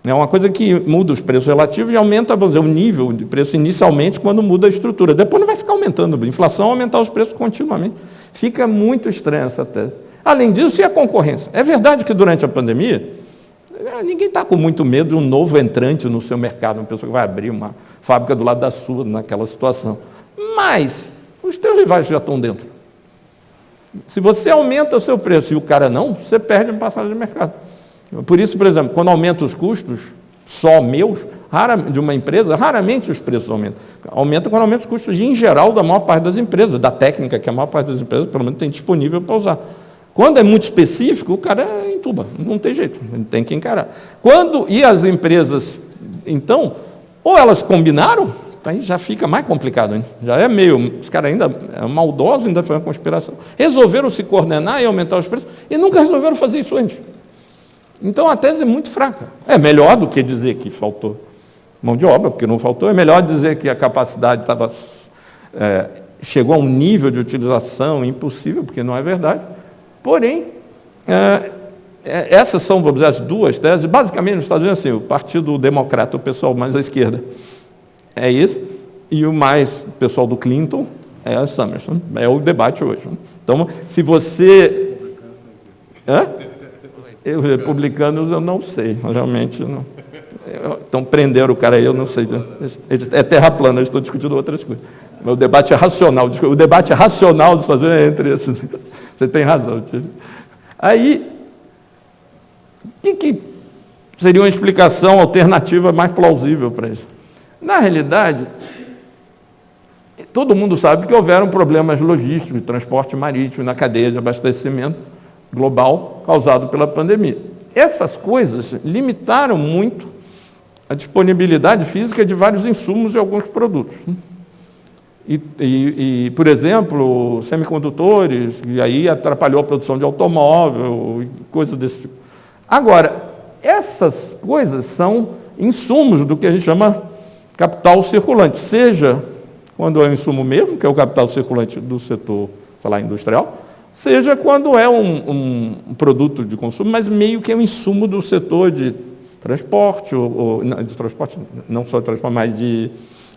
É uma coisa que muda os preços relativos e aumenta, vamos dizer, o nível de preço inicialmente quando muda a estrutura. Depois não vai ficar aumentando, a inflação aumentar os preços continuamente. Fica muito estranha essa tese. Além disso, e a concorrência? É verdade que durante a pandemia, ninguém está com muito medo de um novo entrante no seu mercado, uma pessoa que vai abrir uma fábrica do lado da sua, naquela situação. Mas os teus rivais já estão dentro. Se você aumenta o seu preço e o cara não, você perde uma passagem de mercado. Por isso, por exemplo, quando aumenta os custos, só meus, de uma empresa, raramente os preços aumentam. Aumenta quando aumenta os custos, em geral, da maior parte das empresas, da técnica que a maior parte das empresas, pelo menos, tem disponível para usar. Quando é muito específico, o cara entuba, não tem jeito, ele tem que encarar. E as empresas, então, ou elas combinaram, aí já fica mais complicado, hein? Já é meio, os caras ainda maldosos, ainda foi uma conspiração. Resolveram se coordenar e aumentar os preços, e nunca resolveram fazer isso antes. Então a tese é muito fraca. É melhor do que dizer que faltou mão de obra, porque não faltou, é melhor dizer que a capacidade estava chegou a um nível de utilização impossível, porque não é verdade. Porém, essas são, vamos dizer, as duas teses. Basicamente, nos Estados Unidos, assim, o Partido Democrata, o pessoal mais à esquerda, é esse, e o mais pessoal do Clinton é a Summers. É o debate hoje. Então, se você... Os republicanos eu não sei, realmente não. Então, prenderam o cara aí, eu não sei. É terra plana, eu estou discutindo outras coisas. O debate é racional. O debate racional dos Estados Unidos é entre esses. Você tem razão. Aí, o que seria uma explicação alternativa mais plausível para isso? Na realidade, todo mundo sabe que houveram problemas logísticos, de transporte marítimo, na cadeia de abastecimento global causado pela pandemia. Essas coisas limitaram muito a disponibilidade física de vários insumos e alguns produtos. E, por exemplo, semicondutores, e aí atrapalhou a produção de automóvel, coisas desse tipo. Agora, essas coisas são insumos do que a gente chama capital circulante, seja quando é um insumo mesmo, que é o capital circulante do setor, sei lá, industrial, seja quando é um produto de consumo, mas meio que é um insumo do setor de transporte, de transporte, não só de transporte, mas de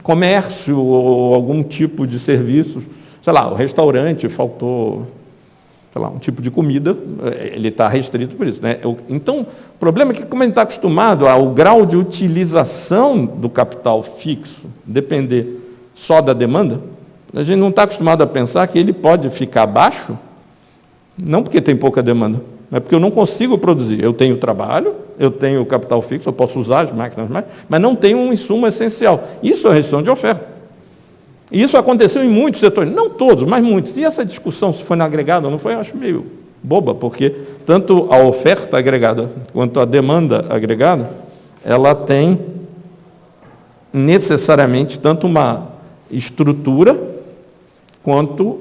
comércio ou algum tipo de serviços. Sei lá, o restaurante faltou, sei lá, um tipo de comida, ele está restrito por isso, né? Então, o problema é que, como a gente está acostumado ao grau de utilização do capital fixo depender só da demanda, a gente não está acostumado a pensar que ele pode ficar baixo, não porque tem pouca demanda, mas porque eu não consigo produzir. Eu tenho trabalho, eu tenho capital fixo, eu posso usar as máquinas mais, mas não tenho um insumo essencial. Isso é restrição de oferta. E isso aconteceu em muitos setores, não todos, mas muitos. E essa discussão, se foi na agregada ou não foi, eu acho meio boba, porque tanto a oferta agregada quanto a demanda agregada, ela tem necessariamente tanto uma estrutura quanto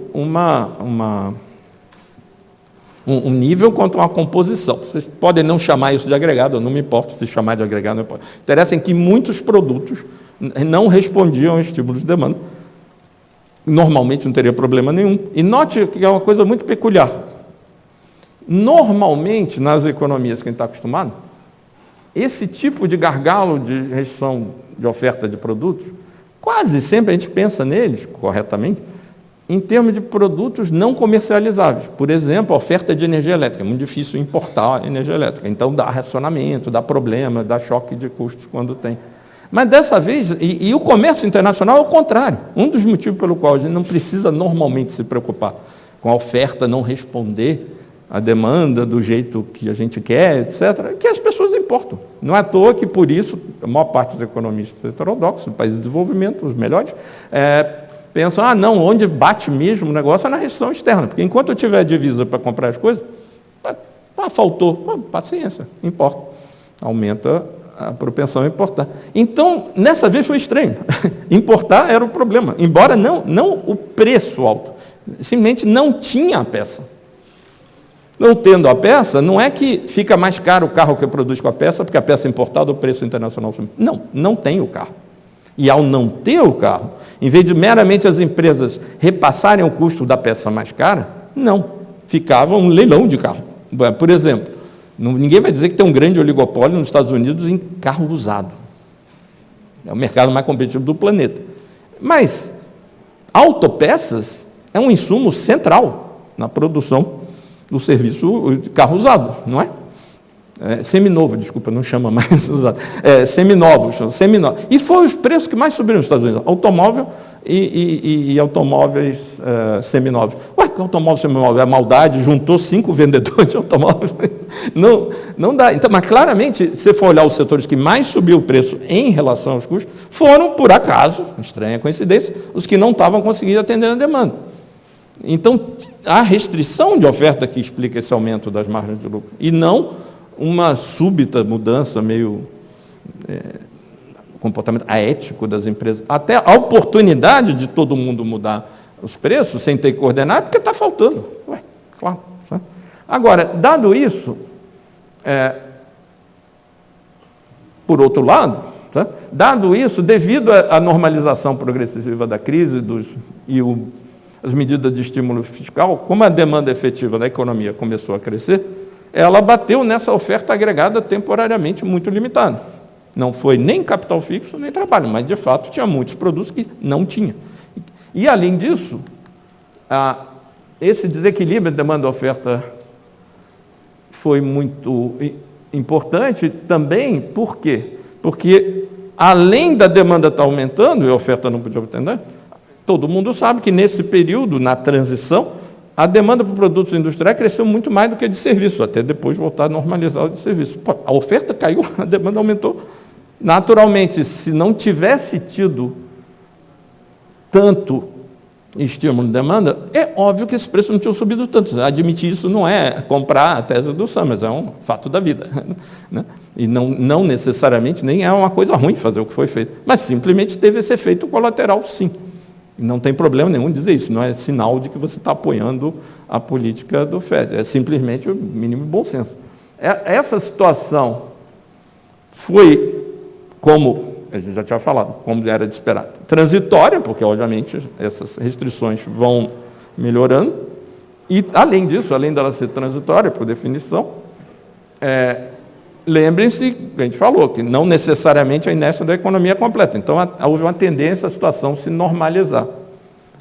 um nível quanto uma composição. Vocês podem não chamar isso de agregado, eu não me importo se chamar de agregado, não importa. Interessa em que muitos produtos não respondiam ao estímulo de demanda. Normalmente não teria problema nenhum. E note que é uma coisa muito peculiar. Normalmente, nas economias que a gente está acostumado, esse tipo de gargalo de restrição de oferta de produtos, quase sempre a gente pensa neles, corretamente, em termos de produtos não comercializáveis. Por exemplo, a oferta de energia elétrica. É muito difícil importar energia elétrica. Então, dá racionamento, dá problema, dá choque de custos quando tem. Mas dessa vez, e o comércio internacional é o contrário. Um dos motivos pelo qual a gente não precisa normalmente se preocupar com a oferta não responder à demanda do jeito que a gente quer, etc., é que as pessoas importam. Não é à toa que, por isso, a maior parte dos economistas heterodoxos, países de desenvolvimento, os melhores, pensam, não, onde bate mesmo o negócio é na restrição externa, porque enquanto eu tiver divisa para comprar as coisas, faltou, paciência, importa. Aumenta a propensão a importar. Então, nessa vez foi estranho. Importar era o problema, embora não o preço alto, simplesmente não tinha a peça. Não tendo a peça, não é que fica mais caro o carro que eu produzo com a peça, porque a peça é importada, o preço internacional... Não tem o carro. E ao não ter o carro, em vez de meramente as empresas repassarem o custo da peça mais cara, não. Ficava um leilão de carro. Por exemplo, ninguém vai dizer que tem um grande oligopólio nos Estados Unidos em carro usado. É o mercado mais competitivo do planeta. Mas autopeças é um insumo central na produção do serviço de carro usado, não é? Seminovo, desculpa, não chama mais usado. Seminovos. E foram os preços que mais subiram nos Estados Unidos. Automóvel e automóveis seminovos. Ué, que automóvel seminovo? É maldade, juntou 5 vendedores de automóveis. Não dá. Então, mas claramente, se você for olhar os setores que mais subiu o preço em relação aos custos, foram, por acaso, estranha coincidência, os que não estavam conseguindo atender a demanda. Então, a restrição de oferta que explica esse aumento das margens de lucro, e não uma súbita mudança meio comportamento ético das empresas, até a oportunidade de todo mundo mudar os preços sem ter que coordenar, porque está faltando. Ué, claro. Sabe? Agora, dado isso, por outro lado, Tá? Dado isso, devido à normalização progressiva da crise as medidas de estímulo fiscal, como a demanda efetiva da economia começou a crescer, ela bateu nessa oferta agregada temporariamente muito limitada. Não foi nem capital fixo, nem trabalho, mas, de fato, tinha muitos produtos que não tinha. E, além disso, esse desequilíbrio de demanda e oferta foi muito importante também, por quê? Porque, além da demanda estar aumentando e a oferta não podia atender, todo mundo sabe que, nesse período, na transição, a demanda por produtos industriais cresceu muito mais do que a de serviço, até depois voltar a normalizar o de serviço. Pô, a oferta caiu, a demanda aumentou. Naturalmente, se não tivesse tido tanto estímulo de demanda, é óbvio que esse preço não tinha subido tanto. Admitir isso não é comprar a tese do Summers, é um fato da vida. Né? E não necessariamente nem é uma coisa ruim fazer o que foi feito, mas simplesmente teve esse efeito colateral, sim. E não tem problema nenhum dizer isso, não é sinal de que você está apoiando a política do FED, é simplesmente o mínimo bom senso. Essa situação foi, como a gente já tinha falado, como era de esperar, transitória, porque, obviamente, essas restrições vão melhorando, e, além disso, além dela ser transitória, por definição, lembrem-se, a gente falou, que não necessariamente a inércia da economia é completa. Então, houve uma tendência a situação se normalizar.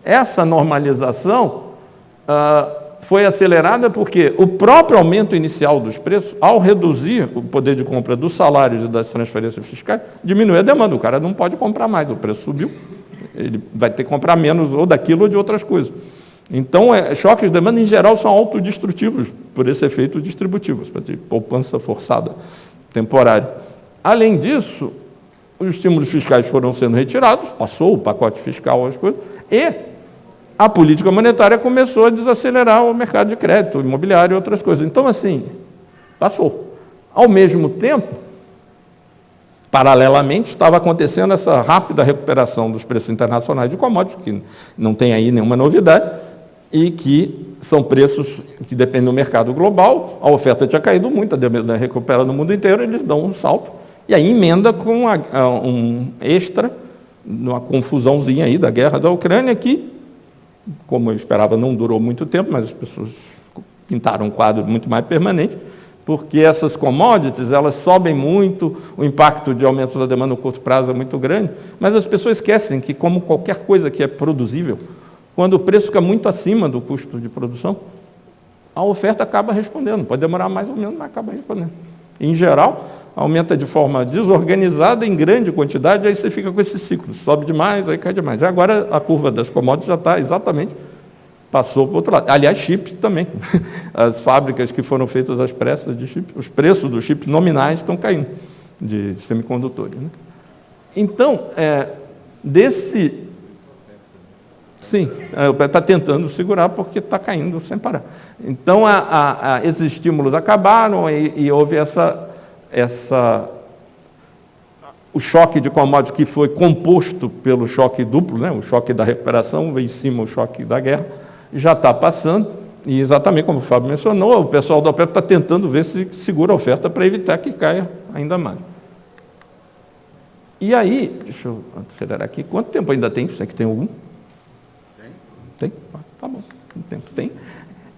Essa normalização foi acelerada porque o próprio aumento inicial dos preços, ao reduzir o poder de compra dos salários e das transferências fiscais, diminuiu a demanda. O cara não pode comprar mais, o preço subiu, ele vai ter que comprar menos ou daquilo ou de outras coisas. Então, choques de demanda, em geral, são autodestrutivos por esse efeito distributivo, de poupança forçada temporária. Além disso, os estímulos fiscais foram sendo retirados, passou o pacote fiscal, as coisas, e a política monetária começou a desacelerar o mercado de crédito, imobiliário e outras coisas. Então, assim, passou. Ao mesmo tempo, paralelamente, estava acontecendo essa rápida recuperação dos preços internacionais de commodities, que não tem aí nenhuma novidade, e que são preços que dependem do mercado global, a oferta tinha caído muito, a demanda recupera no mundo inteiro, eles dão um salto, e aí emenda com um extra, uma confusãozinha aí da guerra da Ucrânia, que, como eu esperava, não durou muito tempo, mas as pessoas pintaram um quadro muito mais permanente, porque essas commodities, elas sobem muito, o impacto de aumento da demanda no curto prazo é muito grande, mas as pessoas esquecem que, como qualquer coisa que é produzível, quando o preço fica muito acima do custo de produção, a oferta acaba respondendo. Pode demorar mais ou menos, mas acaba respondendo. Em geral, aumenta de forma desorganizada, em grande quantidade, aí você fica com esse ciclo. Sobe demais, aí cai demais. E agora a curva das commodities já está exatamente, passou para o outro lado. Aliás, chips também. As fábricas que foram feitas às pressas de chips, os preços dos chips nominais estão caindo, de semicondutores. Né? Então, sim, o pé está tentando segurar porque está caindo sem parar. Então, esses estímulos acabaram e houve o choque de commodities que foi composto pelo choque duplo, né? O choque da recuperação, veio em cima o choque da guerra, já está passando, e exatamente como o Fábio mencionou, o pessoal da OPEP está tentando ver se segura a oferta para evitar que caia ainda mais. E aí, deixa eu acelerar aqui, quanto tempo ainda tem? Você que tem algum? Tem? Tá bom, quanto tempo tem?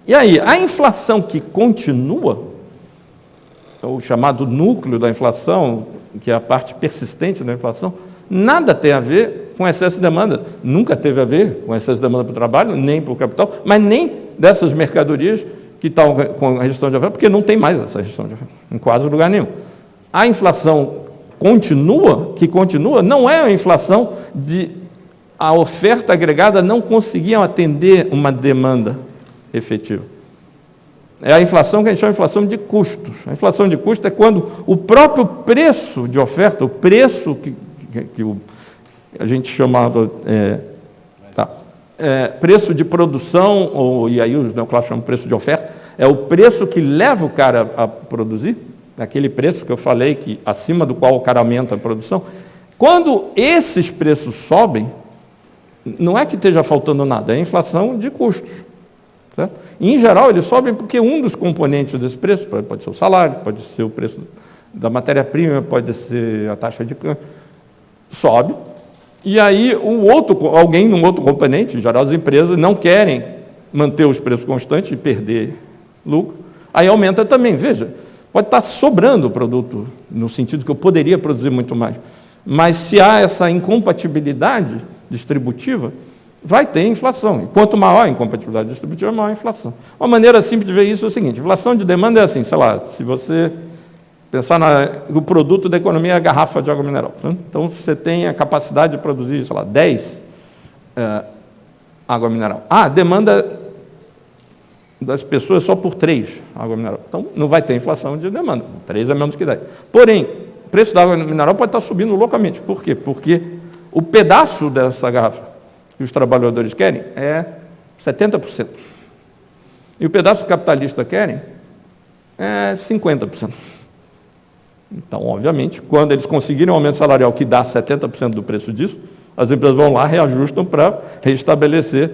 E aí, a inflação que continua, o chamado núcleo da inflação, que é a parte persistente da inflação, nada tem a ver com excesso de demanda. Nunca teve a ver com excesso de demanda para o trabalho, nem para o capital, mas nem dessas mercadorias que estão com a gestão de oferta, porque não tem mais essa gestão de oferta, em quase lugar nenhum. A inflação continua, não é a inflação de a oferta agregada não conseguia atender uma demanda efetiva. É a inflação que a gente chama de inflação de custos. A inflação de custos é quando o próprio preço de oferta, o preço que a gente chamava preço de produção, e aí os neoclássicos chamam de preço de oferta, é o preço que leva o cara a produzir, aquele preço que eu falei, que acima do qual o cara aumenta a produção. Quando esses preços sobem, não é que esteja faltando nada, é a inflação de custos. Certo? E, em geral, eles sobem porque um dos componentes desse preço, pode ser o salário, pode ser o preço da matéria-prima, pode ser a taxa de câmbio, sobe, e aí alguém num outro componente, em geral as empresas, não querem manter os preços constantes e perder lucro, aí aumenta também. Veja, pode estar sobrando o produto, no sentido que eu poderia produzir muito mais, mas se há essa incompatibilidade distributiva, vai ter inflação. E quanto maior a incompatibilidade distributiva, maior a inflação. Uma maneira simples de ver isso é o seguinte: inflação de demanda é assim, sei lá, se você pensar no produto da economia é a garrafa de água mineral. Né? Então, você tem a capacidade de produzir, sei lá, 10 água mineral. A demanda das pessoas é só por 3 água mineral. Então, não vai ter inflação de demanda. 3 é menos que 10. Porém, o preço da água mineral pode estar subindo loucamente. Por quê? Porque o pedaço dessa garrafa que os trabalhadores querem é 70%. E o pedaço que o capitalista querem é 50%. Então, obviamente, quando eles conseguirem um aumento salarial que dá 70% do preço disso, as empresas vão lá, reajustam para restabelecer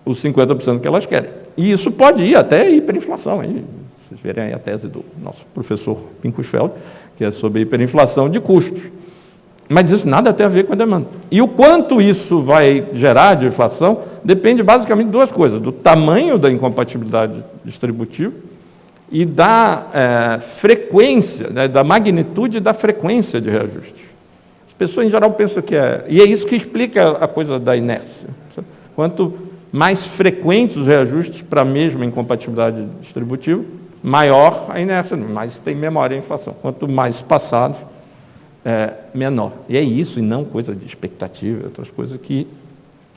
os 50% que elas querem. E isso pode ir até hiperinflação. Aí, vocês verem aí a tese do nosso professor Pinkusfeld, que é sobre hiperinflação de custos. Mas isso nada tem a ver com a demanda. E o quanto isso vai gerar de inflação depende basicamente de 2 coisas: do tamanho da incompatibilidade distributiva e da frequência, né, da magnitude e da frequência de reajuste. As pessoas, em geral, pensam que é... E é isso que explica a coisa da inércia. Quanto mais frequentes os reajustes para a mesma incompatibilidade distributiva, maior a inércia, mais tem memória a inflação. Quanto mais passados, menor. E é isso, e não coisa de expectativa, outras coisas que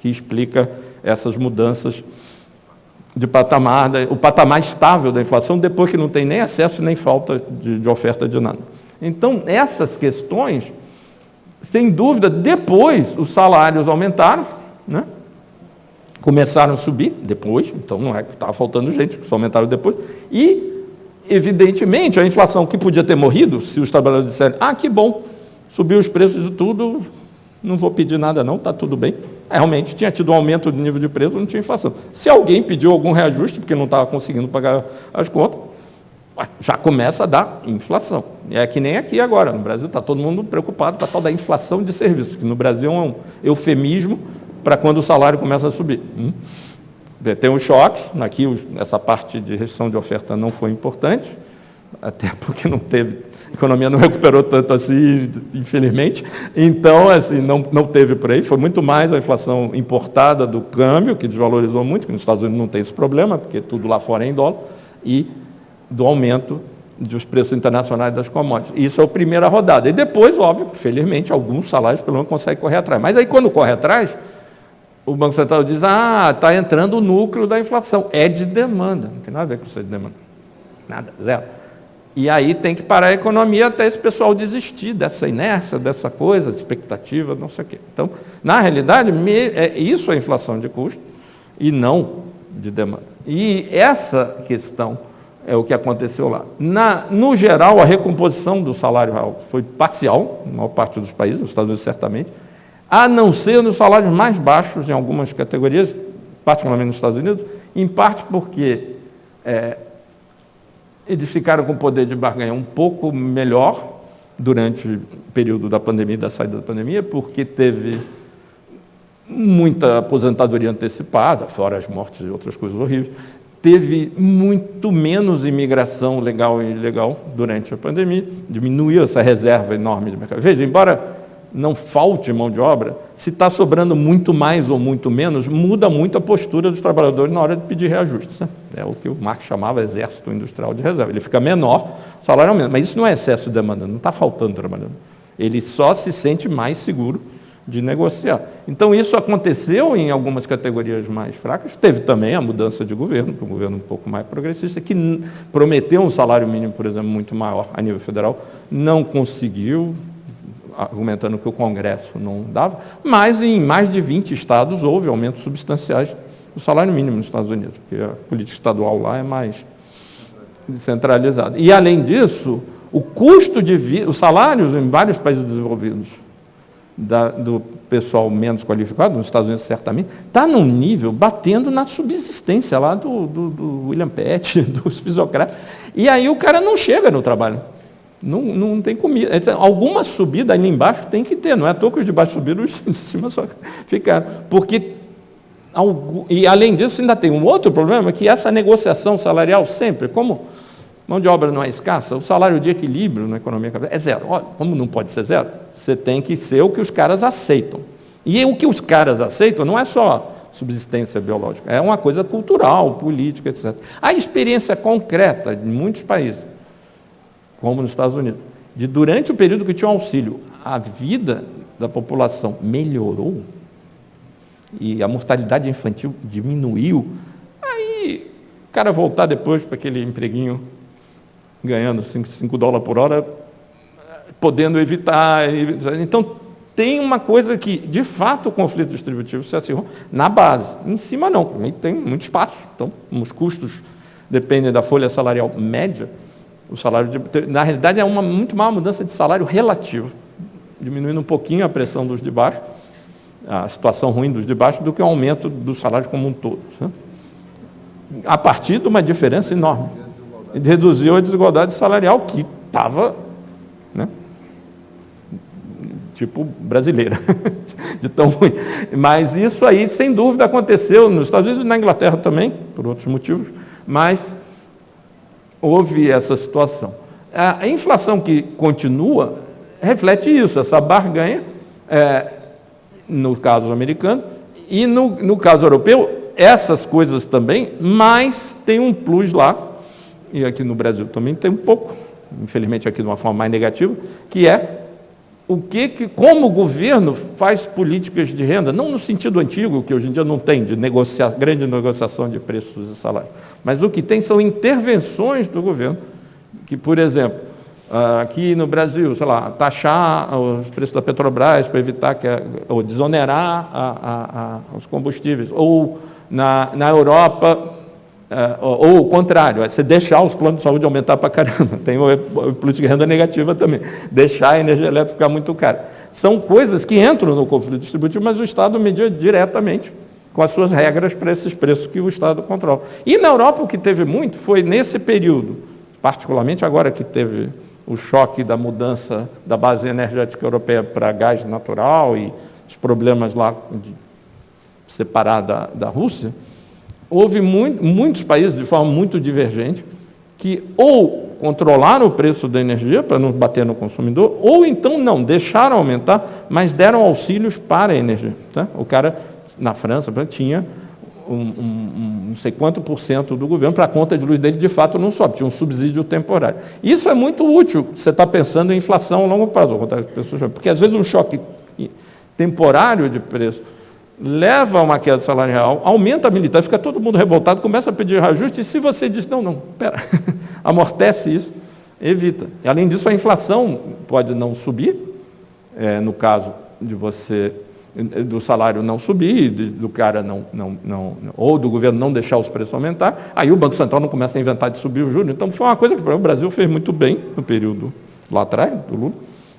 explica essas mudanças de patamar, o patamar estável da inflação, depois que não tem nem excesso nem falta de oferta de nada. Então, essas questões, sem dúvida, depois os salários aumentaram, né? Começaram a subir depois, então não é que estava faltando gente, só aumentaram depois, e, evidentemente, a inflação que podia ter morrido, se os trabalhadores disserem, que bom, subiu os preços de tudo, não vou pedir nada não, está tudo bem. Realmente tinha tido um aumento do nível de preço, não tinha inflação. Se alguém pediu algum reajuste, porque não estava conseguindo pagar as contas, já começa a dar inflação. E é que nem aqui agora, no Brasil está todo mundo preocupado com a tal da inflação de serviços, que no Brasil é um eufemismo para quando o salário começa a subir. Tem os choques, aqui essa parte de restrição de oferta não foi importante, até porque não teve, a economia não recuperou tanto assim, infelizmente, então assim, não teve por aí, foi muito mais a inflação importada do câmbio, que desvalorizou muito, que nos Estados Unidos não tem esse problema, porque tudo lá fora é em dólar, e do aumento dos preços internacionais das commodities. Isso é a primeira rodada. E depois, óbvio, felizmente, alguns salários pelo menos conseguem correr atrás. Mas aí quando corre atrás, o Banco Central diz, está entrando o núcleo da inflação. É de demanda, não tem nada a ver com isso de demanda. Nada, zero. E aí tem que parar a economia até esse pessoal desistir dessa inércia, dessa coisa, de expectativa, não sei o quê. Então, na realidade, isso é inflação de custo e não de demanda. E essa questão é o que aconteceu lá. No geral, a recomposição do salário real foi parcial, na maior parte dos países, nos Estados Unidos certamente, a não ser nos salários mais baixos em algumas categorias, particularmente nos Estados Unidos, em parte porque eles ficaram com o poder de barganha um pouco melhor durante o período da pandemia, da saída da pandemia, porque teve muita aposentadoria antecipada, fora as mortes e outras coisas horríveis, teve muito menos imigração legal e ilegal durante a pandemia, diminuiu essa reserva enorme de mercado. Veja, embora não falte mão de obra, se está sobrando muito mais ou muito menos, muda muito a postura dos trabalhadores na hora de pedir reajustes. Né? É o que o Marx chamava exército industrial de reserva. Ele fica menor, o salário aumenta. Mas isso não é excesso de demanda, não está faltando trabalhador. Ele só se sente mais seguro de negociar. Então, isso aconteceu em algumas categorias mais fracas. Teve também a mudança de governo, para um governo um pouco mais progressista, que prometeu um salário mínimo, por exemplo, muito maior a nível federal, não conseguiu, argumentando que o Congresso não dava, mas em mais de 20 estados houve aumentos substanciais do salário mínimo nos Estados Unidos, porque a política estadual lá é mais descentralizada. E, além disso, o custo de vida, os salários em vários países desenvolvidos do pessoal menos qualificado, nos Estados Unidos certamente, está num nível batendo na subsistência lá do William Pett, dos fisiocratas. E aí o cara não chega no trabalho. Não tem comida. Alguma subida ali embaixo tem que ter, não é à toa que os de baixo subiram, os de cima só ficaram. Porque, e além disso, ainda tem um outro problema, que essa negociação salarial sempre, como mão de obra não é escassa, o salário de equilíbrio na economia capitalista é zero. Olha, como não pode ser zero? Você tem que ser o que os caras aceitam. E o que os caras aceitam não é só subsistência biológica, é uma coisa cultural, política, etc. A experiência concreta de muitos países, como nos Estados Unidos, de durante o período que tinha o auxílio, a vida da população melhorou e a mortalidade infantil diminuiu, aí o cara voltar depois para aquele empreguinho ganhando $5 por hora, podendo evitar. Então, tem uma coisa que, de fato, o conflito distributivo se acirrou na base. Em cima, não. Tem muito espaço. Então, os custos dependem da folha salarial média. O salário, na realidade, é uma muito maior mudança de salário relativo, diminuindo um pouquinho a pressão dos de baixo, a situação ruim dos de baixo, do que o aumento do salário como um todo. Né? A partir de uma diferença enorme. Reduziu a desigualdade salarial, que estava, né, tipo brasileira, de tão ruim. Mas isso aí, sem dúvida, aconteceu nos Estados Unidos e na Inglaterra também, por outros motivos, mas houve essa situação. A inflação que continua reflete isso, essa barganha, no caso americano, e no caso europeu, essas coisas também, mas tem um plus lá, e aqui no Brasil também tem um pouco, infelizmente aqui de uma forma mais negativa, que é como o governo faz políticas de renda, não no sentido antigo, que hoje em dia não tem, de grande negociação de preços e salários, mas o que tem são intervenções do governo, que, por exemplo, aqui no Brasil, sei lá, taxar os preços da Petrobras para evitar ou desonerar os combustíveis, ou na Europa, ou o contrário, você deixar os planos de saúde aumentar para caramba, tem o política de renda negativa também, deixar a energia elétrica ficar muito cara. São coisas que entram no conflito distributivo, mas o Estado media diretamente com as suas regras para esses preços que o Estado controla. E na Europa o que teve muito foi nesse período, particularmente agora que teve o choque da mudança da base energética europeia para gás natural e os problemas lá de separar da Rússia, houve muitos países, de forma muito divergente, que ou controlaram o preço da energia para não bater no consumidor, ou então não, deixaram aumentar, mas deram auxílios para a energia. Tá? O cara, na França, tinha não sei quanto % do governo para a conta de luz dele, de fato, não sobe, tinha um subsídio temporário. Isso é muito útil, você está pensando em inflação a longo prazo, porque às vezes um choque temporário de preço leva a uma queda salarial, aumenta a militar, fica todo mundo revoltado, começa a pedir reajuste, e se você diz, não, pera, amortece isso, evita. E, além disso, a inflação pode não subir, no caso de do salário não subir, do cara ou do governo não deixar os preços aumentar, aí o Banco Central não começa a inventar de subir o juros. Então, foi uma coisa que o Brasil fez muito bem no período lá atrás, do Lula,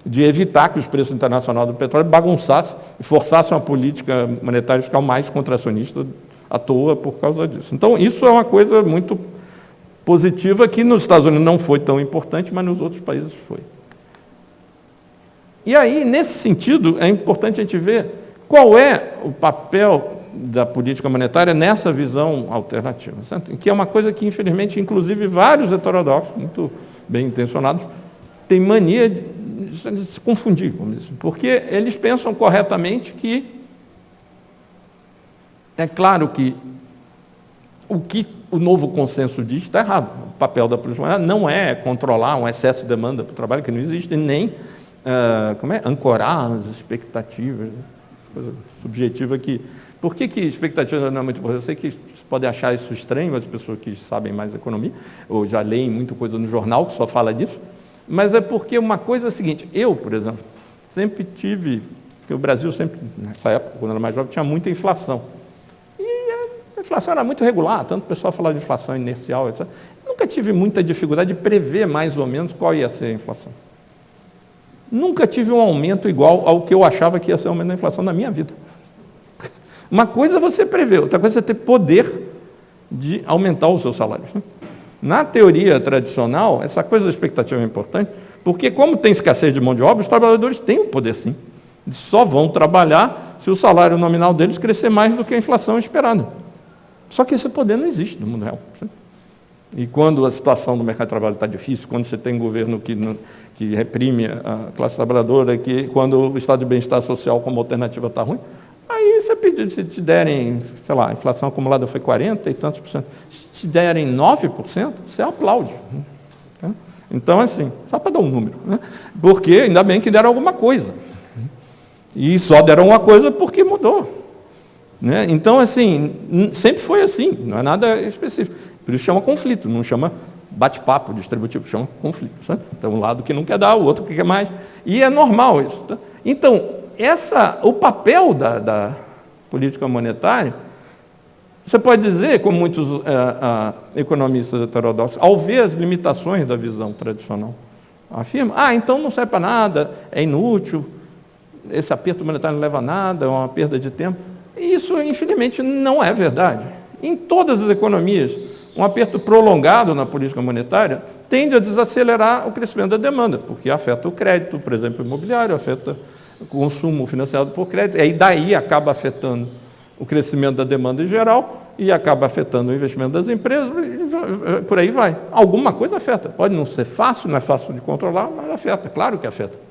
de evitar que os preços internacionais do petróleo bagunçassem e forçassem uma política monetária fiscal mais contracionista à toa por causa disso. Então, isso é uma coisa muito positiva que nos Estados Unidos não foi tão importante, mas nos outros países foi. E aí, nesse sentido, é importante a gente ver qual é o papel da política monetária nessa visão alternativa, certo? Que é uma coisa que, infelizmente, inclusive vários heterodoxos, muito bem intencionados, têm mania de se confundir com isso, porque eles pensam corretamente que é claro que o novo consenso diz está errado. O papel da política monetária não é controlar um excesso de demanda para o trabalho, que não existe, nem ancorar as expectativas, coisa subjetiva aqui. Por que expectativa não é muito importante? Eu sei que você pode achar isso estranho, as pessoas que sabem mais economia, ou já leem muita coisa no jornal que só fala disso, mas é porque uma coisa é a seguinte, eu, por exemplo, sempre tive, porque o Brasil sempre, nessa época, quando eu era mais jovem, tinha muita inflação. E a inflação era muito regular, tanto o pessoal falava de inflação inercial, etc. Eu nunca tive muita dificuldade de prever mais ou menos qual ia ser a inflação. Nunca tive um aumento igual ao que eu achava que ia ser o aumento da inflação na minha vida. Uma coisa é você prever, outra coisa é você ter poder de aumentar o seu salário. Na teoria tradicional, essa coisa da expectativa é importante, Porque como tem escassez de mão de obra, os trabalhadores têm o poder sim. Eles só vão trabalhar se o salário nominal deles crescer mais do que a inflação esperada. Só que esse poder não existe no mundo real. E quando a situação do mercado de trabalho está difícil, quando você tem um governo que reprime a classe trabalhadora, quando o estado de bem-estar social como alternativa está ruim, aí você pediu, se te derem, sei lá, a inflação acumulada foi 40 e tantos por cento, se te derem 9%, você aplaude. Tá? Então, assim, só para dar um número, né? Porque ainda bem que deram alguma coisa. E só deram uma coisa porque mudou. Né? Então, assim, sempre foi assim, não é nada específico. Por isso chama conflito, não chama bate-papo distributivo, chama conflito. Sabe? Então, um lado que não quer dar, o outro que quer mais. E é normal isso. Tá? Então, o papel da política monetária, você pode dizer, como muitos economistas heterodoxos, ao ver as limitações da visão tradicional, afirmam, então não serve para nada, é inútil, esse aperto monetário não leva a nada, é uma perda de tempo. E isso, infelizmente, não é verdade. Em todas as economias, um aperto prolongado na política monetária tende a desacelerar o crescimento da demanda, porque afeta o crédito, por exemplo, imobiliário, afeta o consumo financiado por crédito, e daí acaba afetando o crescimento da demanda em geral e acaba afetando o investimento das empresas, e por aí vai. Alguma coisa afeta. Pode não ser fácil, não é fácil de controlar, mas afeta, claro que afeta.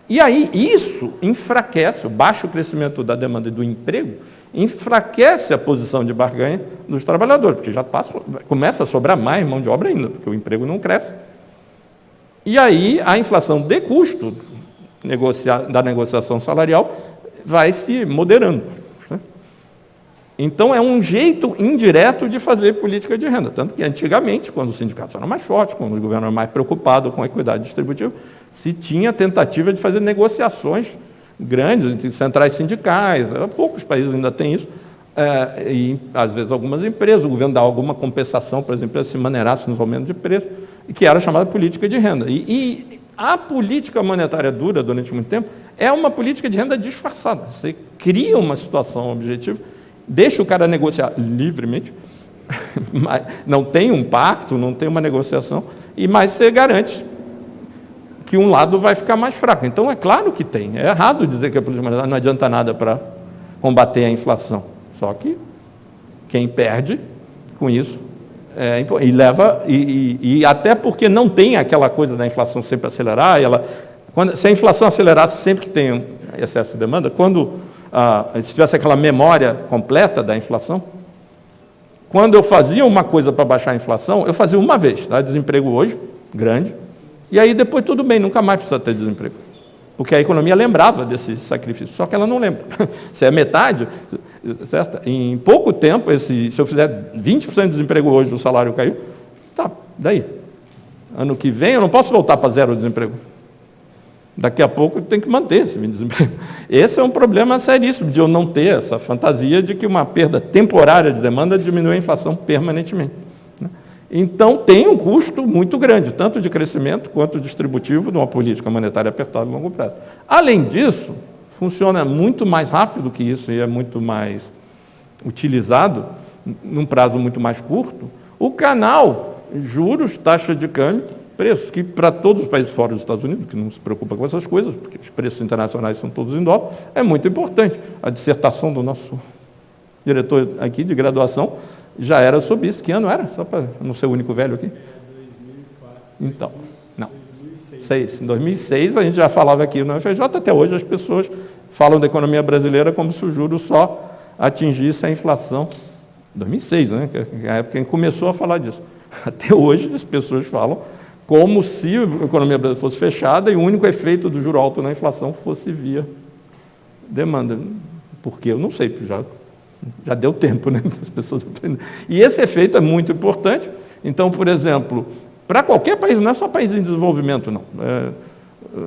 E aí, isso enfraquece, o baixo crescimento da demanda e do emprego, enfraquece a posição de barganha dos trabalhadores, porque já começa a sobrar mais mão de obra ainda, porque o emprego não cresce. E aí, a inflação de custo da negociação salarial vai se moderando. Então, é um jeito indireto de fazer política de renda. Tanto que, antigamente, quando os sindicatos eram mais fortes, quando o governo era mais preocupado com a equidade distributiva, se tinha tentativa de fazer negociações grandes entre centrais sindicais. Poucos países ainda têm isso. E, às vezes, algumas empresas, o governo dá alguma compensação para as empresas se maneirassem nos aumentos de preço, que era chamada política de renda. E a política monetária dura, durante muito tempo, é uma política de renda disfarçada. Você cria uma situação objetiva, deixa o cara negociar livremente, mas não tem um pacto, não tem uma negociação, mas você garante que um lado vai ficar mais fraco. Então, é claro que tem. É errado dizer que a política monetária não adianta nada para combater a inflação. Só que quem perde com isso e até porque não tem aquela coisa da inflação sempre acelerar. Se a inflação acelerasse sempre que tem um excesso de demanda, se tivesse aquela memória completa da inflação, quando eu fazia uma coisa para baixar a inflação, eu fazia uma vez, tá? Desemprego hoje, grande, e aí depois tudo bem, nunca mais precisa ter desemprego. Porque a economia lembrava desse sacrifício, só que ela não lembra. Se é metade, certo? Em pouco tempo, se eu fizer 20% de desemprego hoje, o salário caiu, tá, daí. Ano que vem eu não posso voltar para zero desemprego. Daqui a pouco eu tenho que manter esse desemprego. Esse é um problema seríssimo de eu não ter essa fantasia de que uma perda temporária de demanda diminui a inflação permanentemente. Então, tem um custo muito grande, tanto de crescimento quanto distributivo, de uma política monetária apertada a longo prazo. Além disso, funciona muito mais rápido que isso e é muito mais utilizado, num prazo muito mais curto, o canal juros, taxa de câmbio, preços, que para todos os países fora dos Estados Unidos, que não se preocupa com essas coisas, porque os preços internacionais são todos em dólar, é muito importante. A dissertação do nosso diretor aqui de graduação já era sobre isso. Que ano era? Só para não ser o único velho aqui. 2004. Então, não. 2006. Em 2006 a gente já falava aqui no FJ, até hoje as pessoas falam da economia brasileira como se o juro só atingisse a inflação. 2006, né? Que é a época em que começou a falar disso. Até hoje as pessoas falam como se a economia brasileira fosse fechada e o único efeito do juro alto na inflação fosse via demanda. Porque eu não sei, porque já deu tempo, né? As pessoas aprenderam. E esse efeito é muito importante. Então, por exemplo, para qualquer país, não é só país em desenvolvimento, não.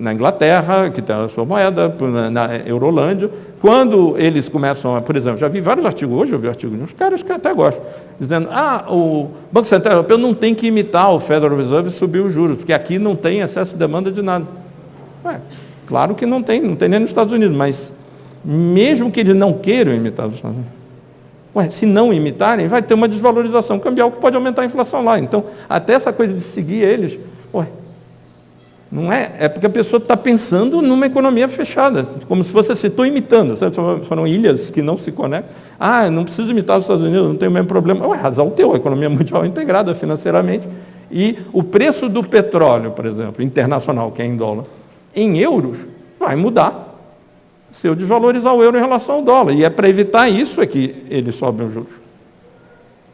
Na Inglaterra, que tem a sua moeda, na Eurolândia, quando eles começam, por exemplo, já vi vários artigos, hoje eu vi artigos de uns caras que até gostam, dizendo, o Banco Central Europeu não tem que imitar o Federal Reserve e subir os juros, porque aqui não tem excesso de demanda de nada. Claro que não tem nem nos Estados Unidos, mas mesmo que eles não queiram imitar os Estados Unidos, se não imitarem, vai ter uma desvalorização cambial que pode aumentar a inflação lá. Então, até essa coisa de seguir eles, Não é? É porque a pessoa está pensando numa economia fechada, como se fosse assim, estou imitando, sabe? Foram ilhas que não se conectam. Ah, não preciso imitar os Estados Unidos, não tem o mesmo problema. Ué, razão teu, a economia mundial é integrada financeiramente. E o preço do petróleo, por exemplo, internacional, que é em dólar, em euros, vai mudar se eu desvalorizar o euro em relação ao dólar. E é para evitar isso é que eles sobem os juros.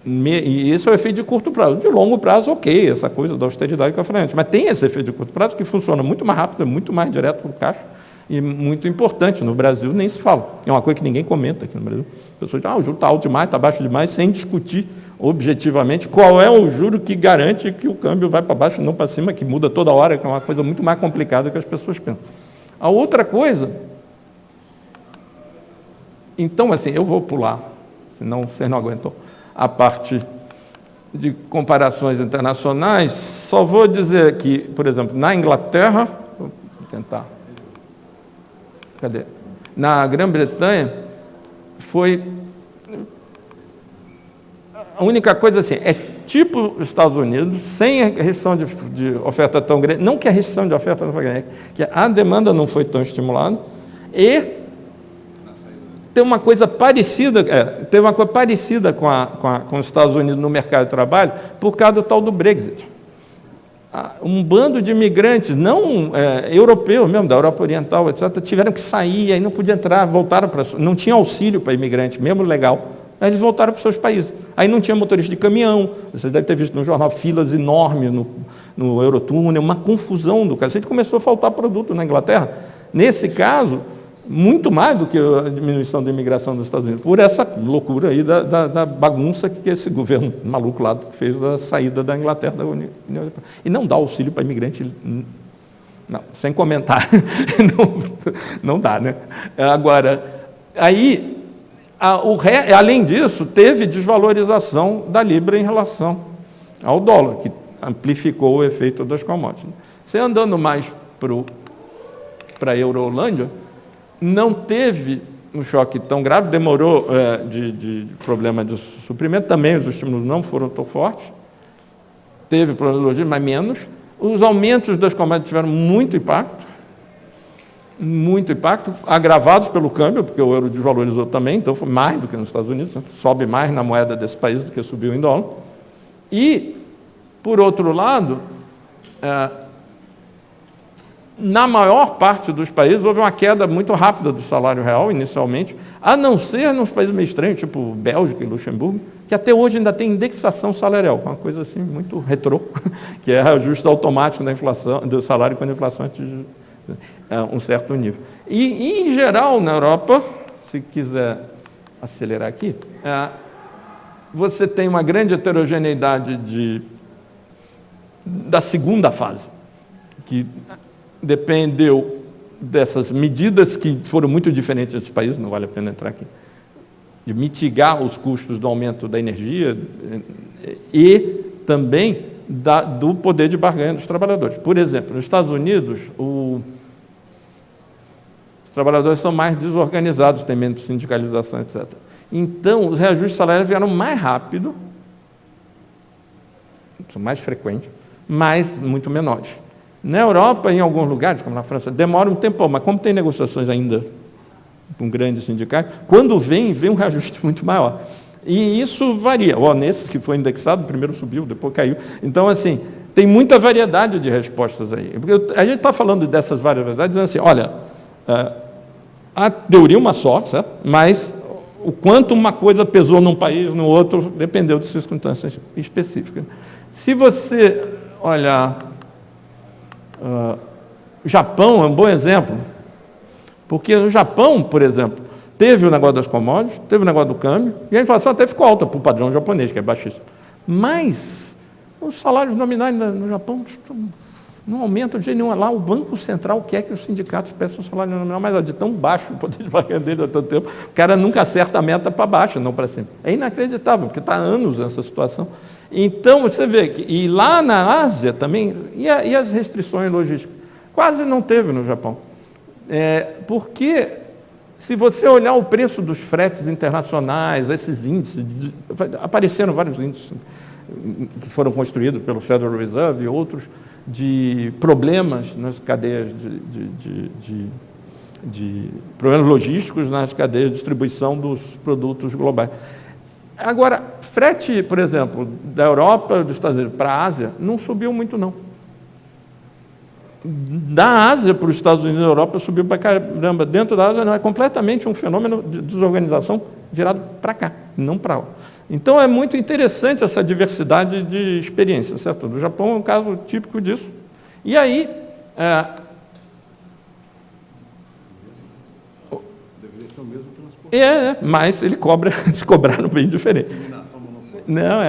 E esse é o efeito de curto prazo. De longo prazo, ok, essa coisa da austeridade que eu falei antes. Mas tem esse efeito de curto prazo que funciona muito mais rápido, muito mais direto para o caixa e muito importante. No Brasil nem se fala. É uma coisa que ninguém comenta aqui no Brasil. As pessoas dizem, o juro está alto demais, está baixo demais, sem discutir objetivamente qual é o juro que garante que o câmbio vai para baixo e não para cima, que muda toda hora, que é uma coisa muito mais complicada que as pessoas pensam. A outra coisa... Então, assim, eu vou pular, senão vocês não aguentam a parte de comparações internacionais. Só vou dizer que, por exemplo, na Inglaterra, vou tentar, na Grã-Bretanha, foi a única coisa assim, é tipo os Estados Unidos, sem a restrição de oferta tão grande, não que a restrição de oferta não foi grande, que a demanda não foi tão estimulada, e tem uma coisa parecida, com os Estados Unidos no mercado de trabalho, por causa do tal do Brexit. Um bando de imigrantes, não europeus mesmo, da Europa Oriental, etc., tiveram que sair, aí não podia entrar, voltaram para... Não tinha auxílio para imigrantes, mesmo legal. Aí eles voltaram para os seus países. Aí não tinha motorista de caminhão, você deve ter visto no jornal filas enormes no Eurotúnel, uma confusão do cacete, começou a faltar produto na Inglaterra. Nesse caso... muito mais do que a diminuição da imigração dos Estados Unidos, por essa loucura aí da bagunça que esse governo maluco lá fez da saída da Inglaterra da União Europeia. E não dá auxílio para imigrante, não, sem comentar, não dá, né? Agora, aí, além disso, teve desvalorização da Libra em relação ao dólar, que amplificou o efeito das commodities. Você andando mais para a Eurolândia, não teve um choque tão grave, demorou de problema de suprimento, também os estímulos não foram tão fortes, teve problema de logística, mas menos. Os aumentos das commodities tiveram muito impacto, agravados pelo câmbio, porque o euro desvalorizou também, então foi mais do que nos Estados Unidos, sobe mais na moeda desse país do que subiu em dólar. E, por outro lado, na maior parte dos países houve uma queda muito rápida do salário real, inicialmente, a não ser nos países meio estranhos, tipo Bélgica e Luxemburgo, que até hoje ainda tem indexação salarial, uma coisa assim muito retrô, que é ajuste automático da inflação, do salário quando a inflação atinge um certo nível. E, em geral, na Europa, se quiser acelerar aqui, você tem uma grande heterogeneidade da segunda fase, que dependeu dessas medidas que foram muito diferentes dos países, não vale a pena entrar aqui, de mitigar os custos do aumento da energia e também do poder de barganha dos trabalhadores. Por exemplo, nos Estados Unidos, os trabalhadores são mais desorganizados, tem menos sindicalização, etc. Então, os reajustes salariais vieram mais rápido, são mais frequentes, mas muito menores. Na Europa, em alguns lugares, como na França, demora um tempo, mas como tem negociações ainda com grandes sindicatos, quando vem um reajuste muito maior. E isso varia. Nesses que foi indexado, primeiro subiu, depois caiu. Então, assim, tem muita variedade de respostas aí. Porque a gente está falando dessas variedades, dizendo assim, olha, a teoria é uma só, certo? Mas o quanto uma coisa pesou num país, no outro, dependeu de circunstâncias específicas. Se você olhar... Japão é um bom exemplo, porque no Japão, por exemplo, teve o negócio das commodities, teve o negócio do câmbio, e a inflação até ficou alta para o padrão japonês, que é baixíssimo. Mas os salários nominais no Japão não aumentam de jeito nenhum. Lá o Banco Central quer que os sindicatos peçam o salário nominal, mas de tão baixo o poder de barganha dele há tanto tempo, o cara nunca acerta a meta para baixo, não para cima. É inacreditável, porque está há anos nessa situação. Então, você vê que, e lá na Ásia também, e as restrições logísticas? Quase não teve no Japão. Porque, se você olhar o preço dos fretes internacionais, esses índices, apareceram vários índices que foram construídos pelo Federal Reserve e outros, de problemas nas cadeias de problemas logísticos nas cadeias de distribuição dos produtos globais. Agora, frete, por exemplo, da Europa, dos Estados Unidos para a Ásia, não subiu muito, não. Da Ásia para os Estados Unidos e Europa subiu para caramba. Dentro da Ásia não, é completamente um fenômeno de desorganização virado para cá, não para lá. Então é muito interessante essa diversidade de experiências, certo? O Japão é um caso típico disso. E aí, Deveria ser o mesmo transporte. mas eles cobraram bem diferente. Não,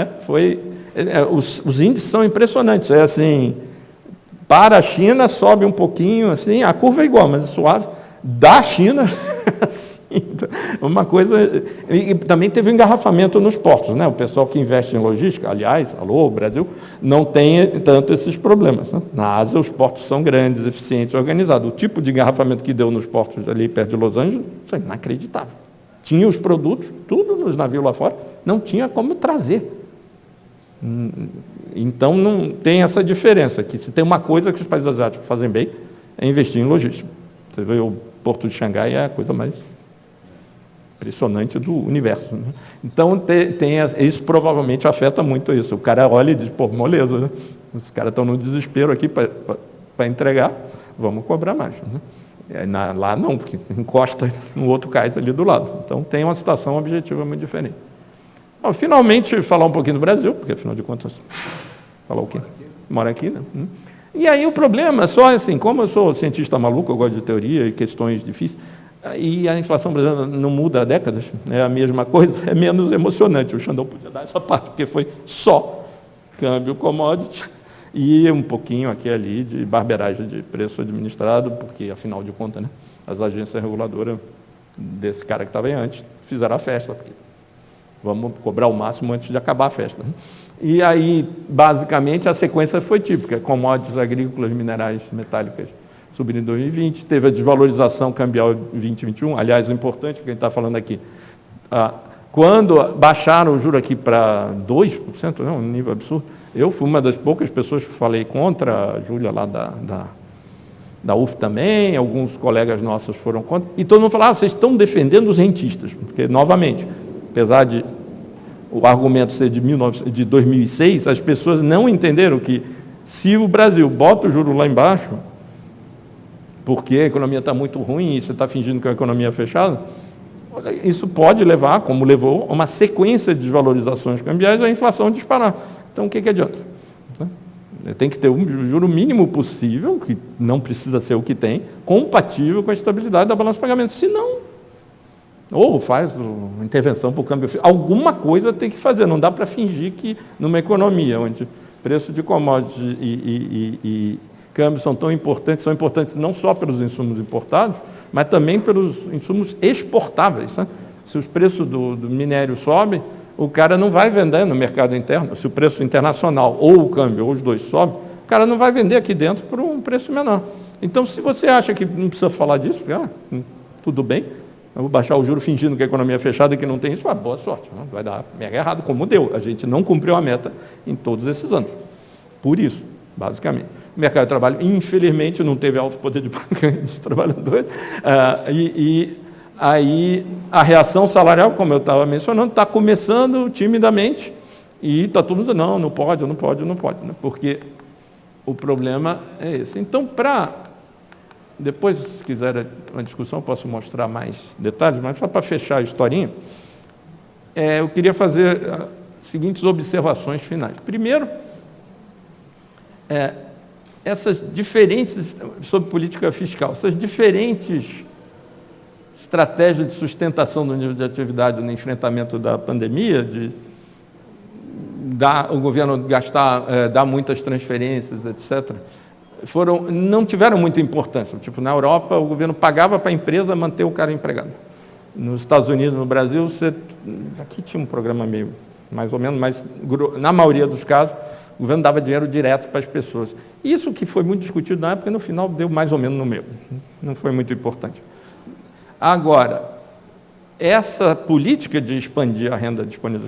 os índices são impressionantes. É assim, para a China sobe um pouquinho, assim, a curva é igual, mas é suave. Da China, assim, uma coisa... E também teve um engarrafamento nos portos, né? O pessoal que investe em logística, aliás, alô, Brasil, não tem tanto esses problemas, né? Na Ásia, os portos são grandes, eficientes, organizados. O tipo de engarrafamento que deu nos portos ali perto de Los Angeles, isso é inacreditável. Tinha os produtos, tudo nos navios lá fora, não tinha como trazer. Então, não tem essa diferença, que se tem uma coisa que os países asiáticos fazem bem, é investir em logística. Você vê, o Porto de Xangai é a coisa mais impressionante do universo, né? Então, isso provavelmente afeta muito isso. O cara olha e diz, pô, moleza, né? Os caras estão no desespero aqui para entregar, vamos cobrar mais, né? Lá não, porque encosta no outro cais ali do lado. Então, tem uma situação objetiva muito diferente. Bom, finalmente, falar um pouquinho do Brasil, porque, afinal de contas, falar o quê? Mora aqui, né? E aí o problema, só assim, como eu sou cientista maluco, eu gosto de teoria e questões difíceis, e a inflação brasileira não muda há décadas, é a mesma coisa, é menos emocionante. O Xandão podia dar essa parte, porque foi só câmbio commodity e um pouquinho aqui e ali de barberagem de preço administrado, porque, afinal de contas, né, as agências reguladoras desse cara que estava aí antes fizeram a festa, porque vamos cobrar o máximo antes de acabar a festa, né? E aí, basicamente, a sequência foi típica: commodities agrícolas, minerais, metálicas subindo em 2020, teve a desvalorização cambial em 2021, aliás, o importante que a gente está falando aqui, quando baixaram o juro aqui para 2%, né, um nível absurdo, eu fui uma das poucas pessoas que falei contra, a Júlia lá da UF também, alguns colegas nossos foram contra, e todo mundo falava, vocês estão defendendo os rentistas, porque, novamente, apesar de o argumento ser de 2006, as pessoas não entenderam que, se o Brasil bota o juro lá embaixo, porque a economia está muito ruim e você está fingindo que a economia é fechada, isso pode levar, como levou, a uma sequência de desvalorizações cambiais e a inflação disparar. Então, o que adianta? Tem que ter o juro mínimo possível, que não precisa ser o que tem, compatível com a estabilidade da balança de pagamento. Senão, ou faz uma intervenção para o câmbio. Alguma coisa tem que fazer. Não dá para fingir que, numa economia onde preço de commodities e câmbios são importantes não só pelos insumos importados, mas também pelos insumos exportáveis, né? Se os preços do minério sobem, o cara não vai vender no mercado interno. Se o preço internacional ou o câmbio, ou os dois sobem, o cara não vai vender aqui dentro por um preço menor. Então, se você acha que não precisa falar disso, tudo bem, eu vou baixar o juro fingindo que a economia é fechada e que não tem isso, boa sorte, não vai dar mega errado, como deu. A gente não cumpriu a meta em todos esses anos. Por isso, basicamente. O mercado de trabalho, infelizmente, não teve alto poder de pagamento dos trabalhadores. E aí a reação salarial, como eu estava mencionando, está começando timidamente e está todo mundo dizendo, não pode, né? Porque o problema é esse. Então, depois, se quiser uma discussão, eu posso mostrar mais detalhes, mas só para fechar a historinha, eu queria fazer as seguintes observações finais. Primeiro, essas diferentes, sobre política fiscal, essas diferentes estratégias de sustentação do nível de atividade no enfrentamento da pandemia, o governo dar muitas transferências, etc., não tiveram muita importância. Tipo, na Europa, o governo pagava para a empresa manter o cara empregado. Nos Estados Unidos, no Brasil, aqui tinha um programa meio, mais ou menos, mas na maioria dos casos, o governo dava dinheiro direto para as pessoas. Isso que foi muito discutido na época, no final deu mais ou menos no meio. Não foi muito importante. Agora, essa política de expandir a renda disponível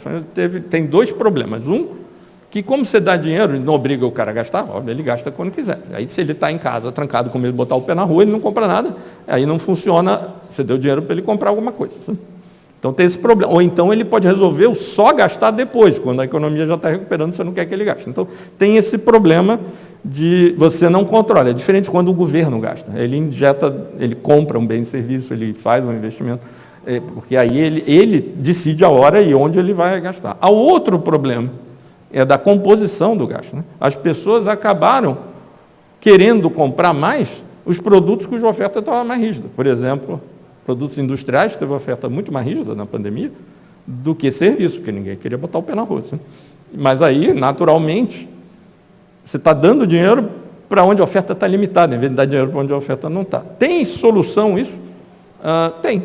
tem dois problemas. Um, que como você dá dinheiro, não obriga o cara a gastar, óbvio, ele gasta quando quiser. Aí se ele está em casa, trancado, com medo de botar o pé na rua, ele não compra nada, aí não funciona, você deu dinheiro para ele comprar alguma coisa. Então tem esse problema. Ou então ele pode resolver o só gastar depois, quando a economia já está recuperando, você não quer que ele gaste. Então tem esse problema de você não controla. É diferente quando o governo gasta. Ele injeta, ele compra um bem e serviço, ele faz um investimento, porque aí ele decide a hora e onde ele vai gastar. Há outro problema, é da composição do gasto. Né? As pessoas acabaram querendo comprar mais os produtos cuja oferta estava mais rígida. Por exemplo, produtos industriais teve uma oferta muito mais rígida na pandemia do que serviço, porque ninguém queria botar o pé na rua. Né? Mas aí, naturalmente, você está dando dinheiro para onde a oferta está limitada, em vez de dar dinheiro para onde a oferta não está. Tem solução isso? Tem.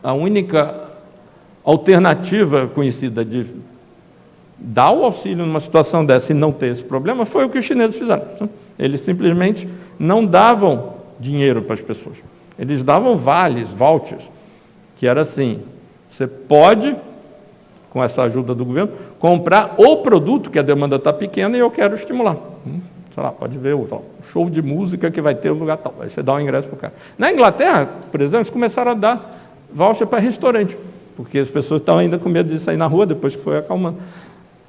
A única alternativa conhecida de dar o auxílio numa situação dessa e não ter esse problema foi o que os chineses fizeram. Eles simplesmente não davam dinheiro para as pessoas. Eles davam vales, vouchers, que era assim, você pode, com essa ajuda do governo, comprar o produto que a demanda está pequena e eu quero estimular. Sei lá, pode ver o show de música que vai ter no lugar tal. Aí você dá o ingresso para o cara. Na Inglaterra, por exemplo, eles começaram a dar voucher para restaurante, porque as pessoas estão ainda com medo de sair na rua depois que foi acalmando.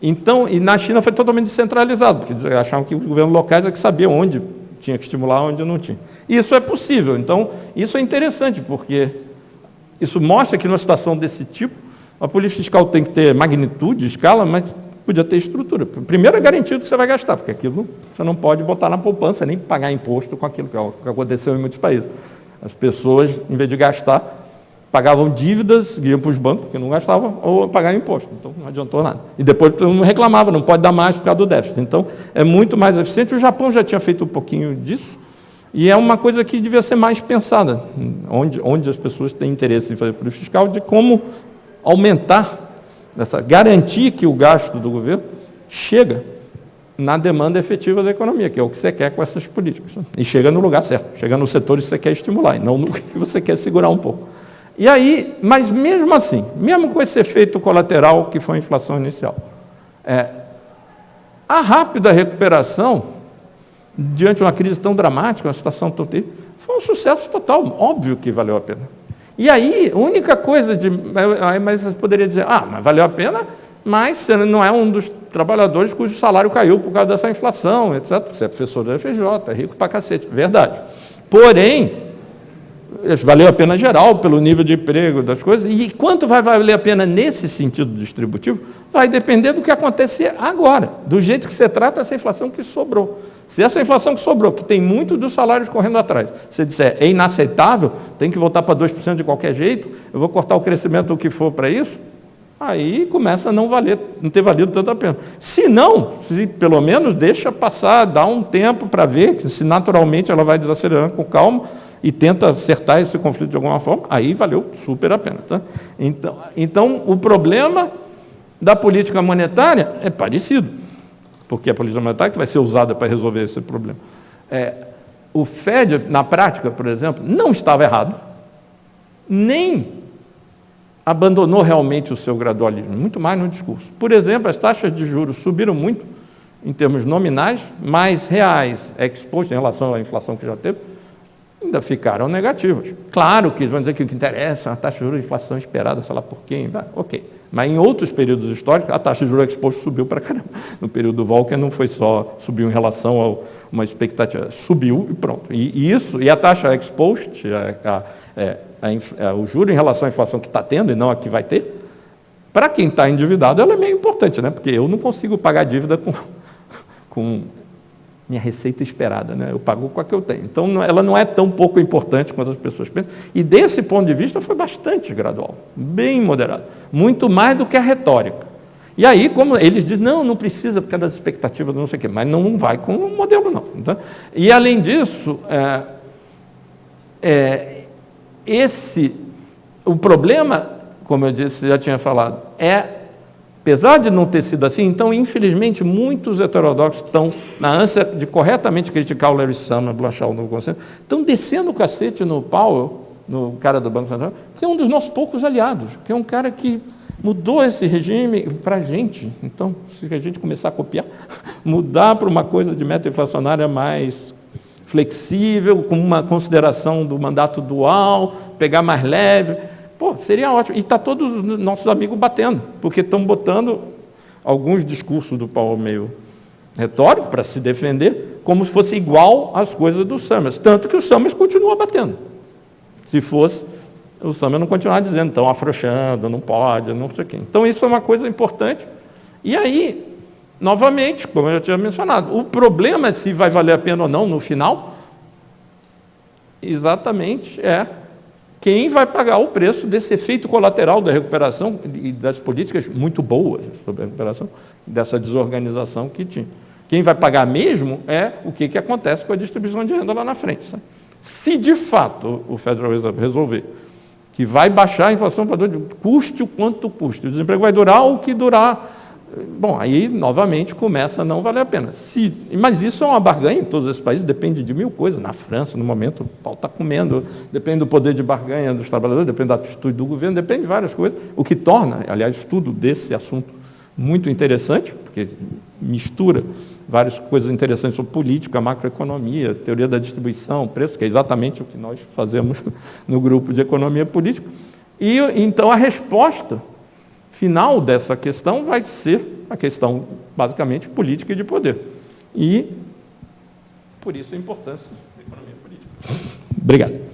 Então, e na China foi totalmente descentralizado, porque achavam que os governos locais é que sabiam onde tinha que estimular, onde não tinha. E isso é possível. Então, isso é interessante, porque isso mostra que numa situação desse tipo, a política fiscal tem que ter magnitude, escala, mas podia ter estrutura. Primeiro é garantido que você vai gastar, porque aquilo você não pode botar na poupança, nem pagar imposto com aquilo, que é o que aconteceu em muitos países. As pessoas, em vez de gastar, pagavam dívidas, iam para os bancos, que não gastavam, ou pagavam imposto. Então, não adiantou nada. E depois todo mundo reclamava, não pode dar mais por causa do déficit. Então, é muito mais eficiente. O Japão já tinha feito um pouquinho disso, e é uma coisa que devia ser mais pensada, onde as pessoas têm interesse em fazer política fiscal, de como aumentar, garantir que o gasto do governo chega na demanda efetiva da economia, que é o que você quer com essas políticas. E chega no lugar certo, chega nos setores que você quer estimular, e não no que você quer segurar um pouco. E aí, mas mesmo assim, mesmo com esse efeito colateral que foi a inflação inicial, a rápida recuperação, diante de uma crise tão dramática, uma situação tão terrível, foi um sucesso total, óbvio que valeu a pena. E aí, a única coisa mas você poderia dizer, mas valeu a pena, mas você não é um dos trabalhadores cujo salário caiu por causa dessa inflação, etc. Porque você é professor da FJ, é rico pra cacete, verdade. Porém, valeu a pena geral, pelo nível de emprego das coisas, e quanto vai valer a pena nesse sentido distributivo, vai depender do que acontecer agora, do jeito que você trata essa inflação que sobrou. Se essa inflação que sobrou, que tem muito dos salários correndo atrás, você disser, é inaceitável, tem que voltar para 2% de qualquer jeito, eu vou cortar o crescimento do que for para isso, aí começa a não ter valido tanto a pena. Se não, se pelo menos deixa passar, dá um tempo para ver se naturalmente ela vai desacelerando com calma, e tenta acertar esse conflito de alguma forma, aí valeu super a pena. Tá? Então, o problema da política monetária é parecido, porque a política monetária que vai ser usada para resolver esse problema. O Fed, na prática, por exemplo, não estava errado, nem abandonou realmente o seu gradualismo, muito mais no discurso. Por exemplo, as taxas de juros subiram muito, em termos nominais, mas reais, expostos em relação à inflação que já teve, ainda ficaram negativas. Claro que eles vão dizer que o que interessa é a taxa de juros de inflação esperada, sei lá por quem, ok. Mas em outros períodos históricos, a taxa de juros exposto subiu para caramba. No período do Volcker não foi só subiu em relação a uma expectativa, subiu e pronto. E a taxa expost, o juro em relação à inflação que está tendo e não a que vai ter, para quem está endividado, ela é meio importante, né? Porque eu não consigo pagar dívida com minha receita esperada, né? Eu pago com a que eu tenho. Então, ela não é tão pouco importante quanto as pessoas pensam. E, desse ponto de vista, foi bastante gradual, bem moderado. Muito mais do que a retórica. E aí, como eles dizem, não precisa por causa das expectativas, não sei o quê, mas não vai com o modelo, não. Tá? E, além disso, o problema, como eu disse, já tinha falado, apesar de não ter sido assim, então, infelizmente, muitos heterodoxos estão, na ânsia de corretamente criticar o Larry Summers, achar o novo consenso, estão descendo o cacete no Powell, no cara do Banco Central, que é um dos nossos poucos aliados, que é um cara que Mudou esse regime para a gente. Então, se a gente começar a copiar, mudar para uma coisa de meta inflacionária mais flexível, com uma consideração do mandato dual, pegar mais leve, pô, seria ótimo. E está todos os nossos amigos batendo, porque estão botando alguns discursos do Powell meio retórico para se defender, como se fosse igual às coisas do Summers. Tanto que o Summers continua batendo. Se fosse, o Summers não continuar dizendo, estão afrouxando, não pode, não sei o quê. Então, isso é uma coisa importante. E aí, novamente, como eu já tinha mencionado, o problema é se vai valer a pena ou não no final, exatamente é quem vai pagar o preço desse efeito colateral da recuperação e das políticas muito boas sobre a recuperação, dessa desorganização que tinha. Quem vai pagar mesmo é o que acontece com a distribuição de renda lá na frente. Sabe? Se, de fato, o Federal Reserve resolver que vai baixar a inflação para custe o quanto custe, o desemprego vai durar o que durar, bom, aí, novamente, começa a não valer a pena. Mas isso é uma barganha em todos esses países, depende de mil coisas. Na França, no momento, o pau está comendo, depende do poder de barganha dos trabalhadores, depende da atitude do governo, depende de várias coisas, o que torna, aliás, estudo desse assunto muito interessante, porque mistura várias coisas interessantes sobre política, macroeconomia, teoria da distribuição, preço, que é exatamente o que nós fazemos no grupo de economia política. E, então, a resposta final dessa questão vai ser a questão, basicamente, política e de poder. E, por isso, a importância da economia política. Obrigado.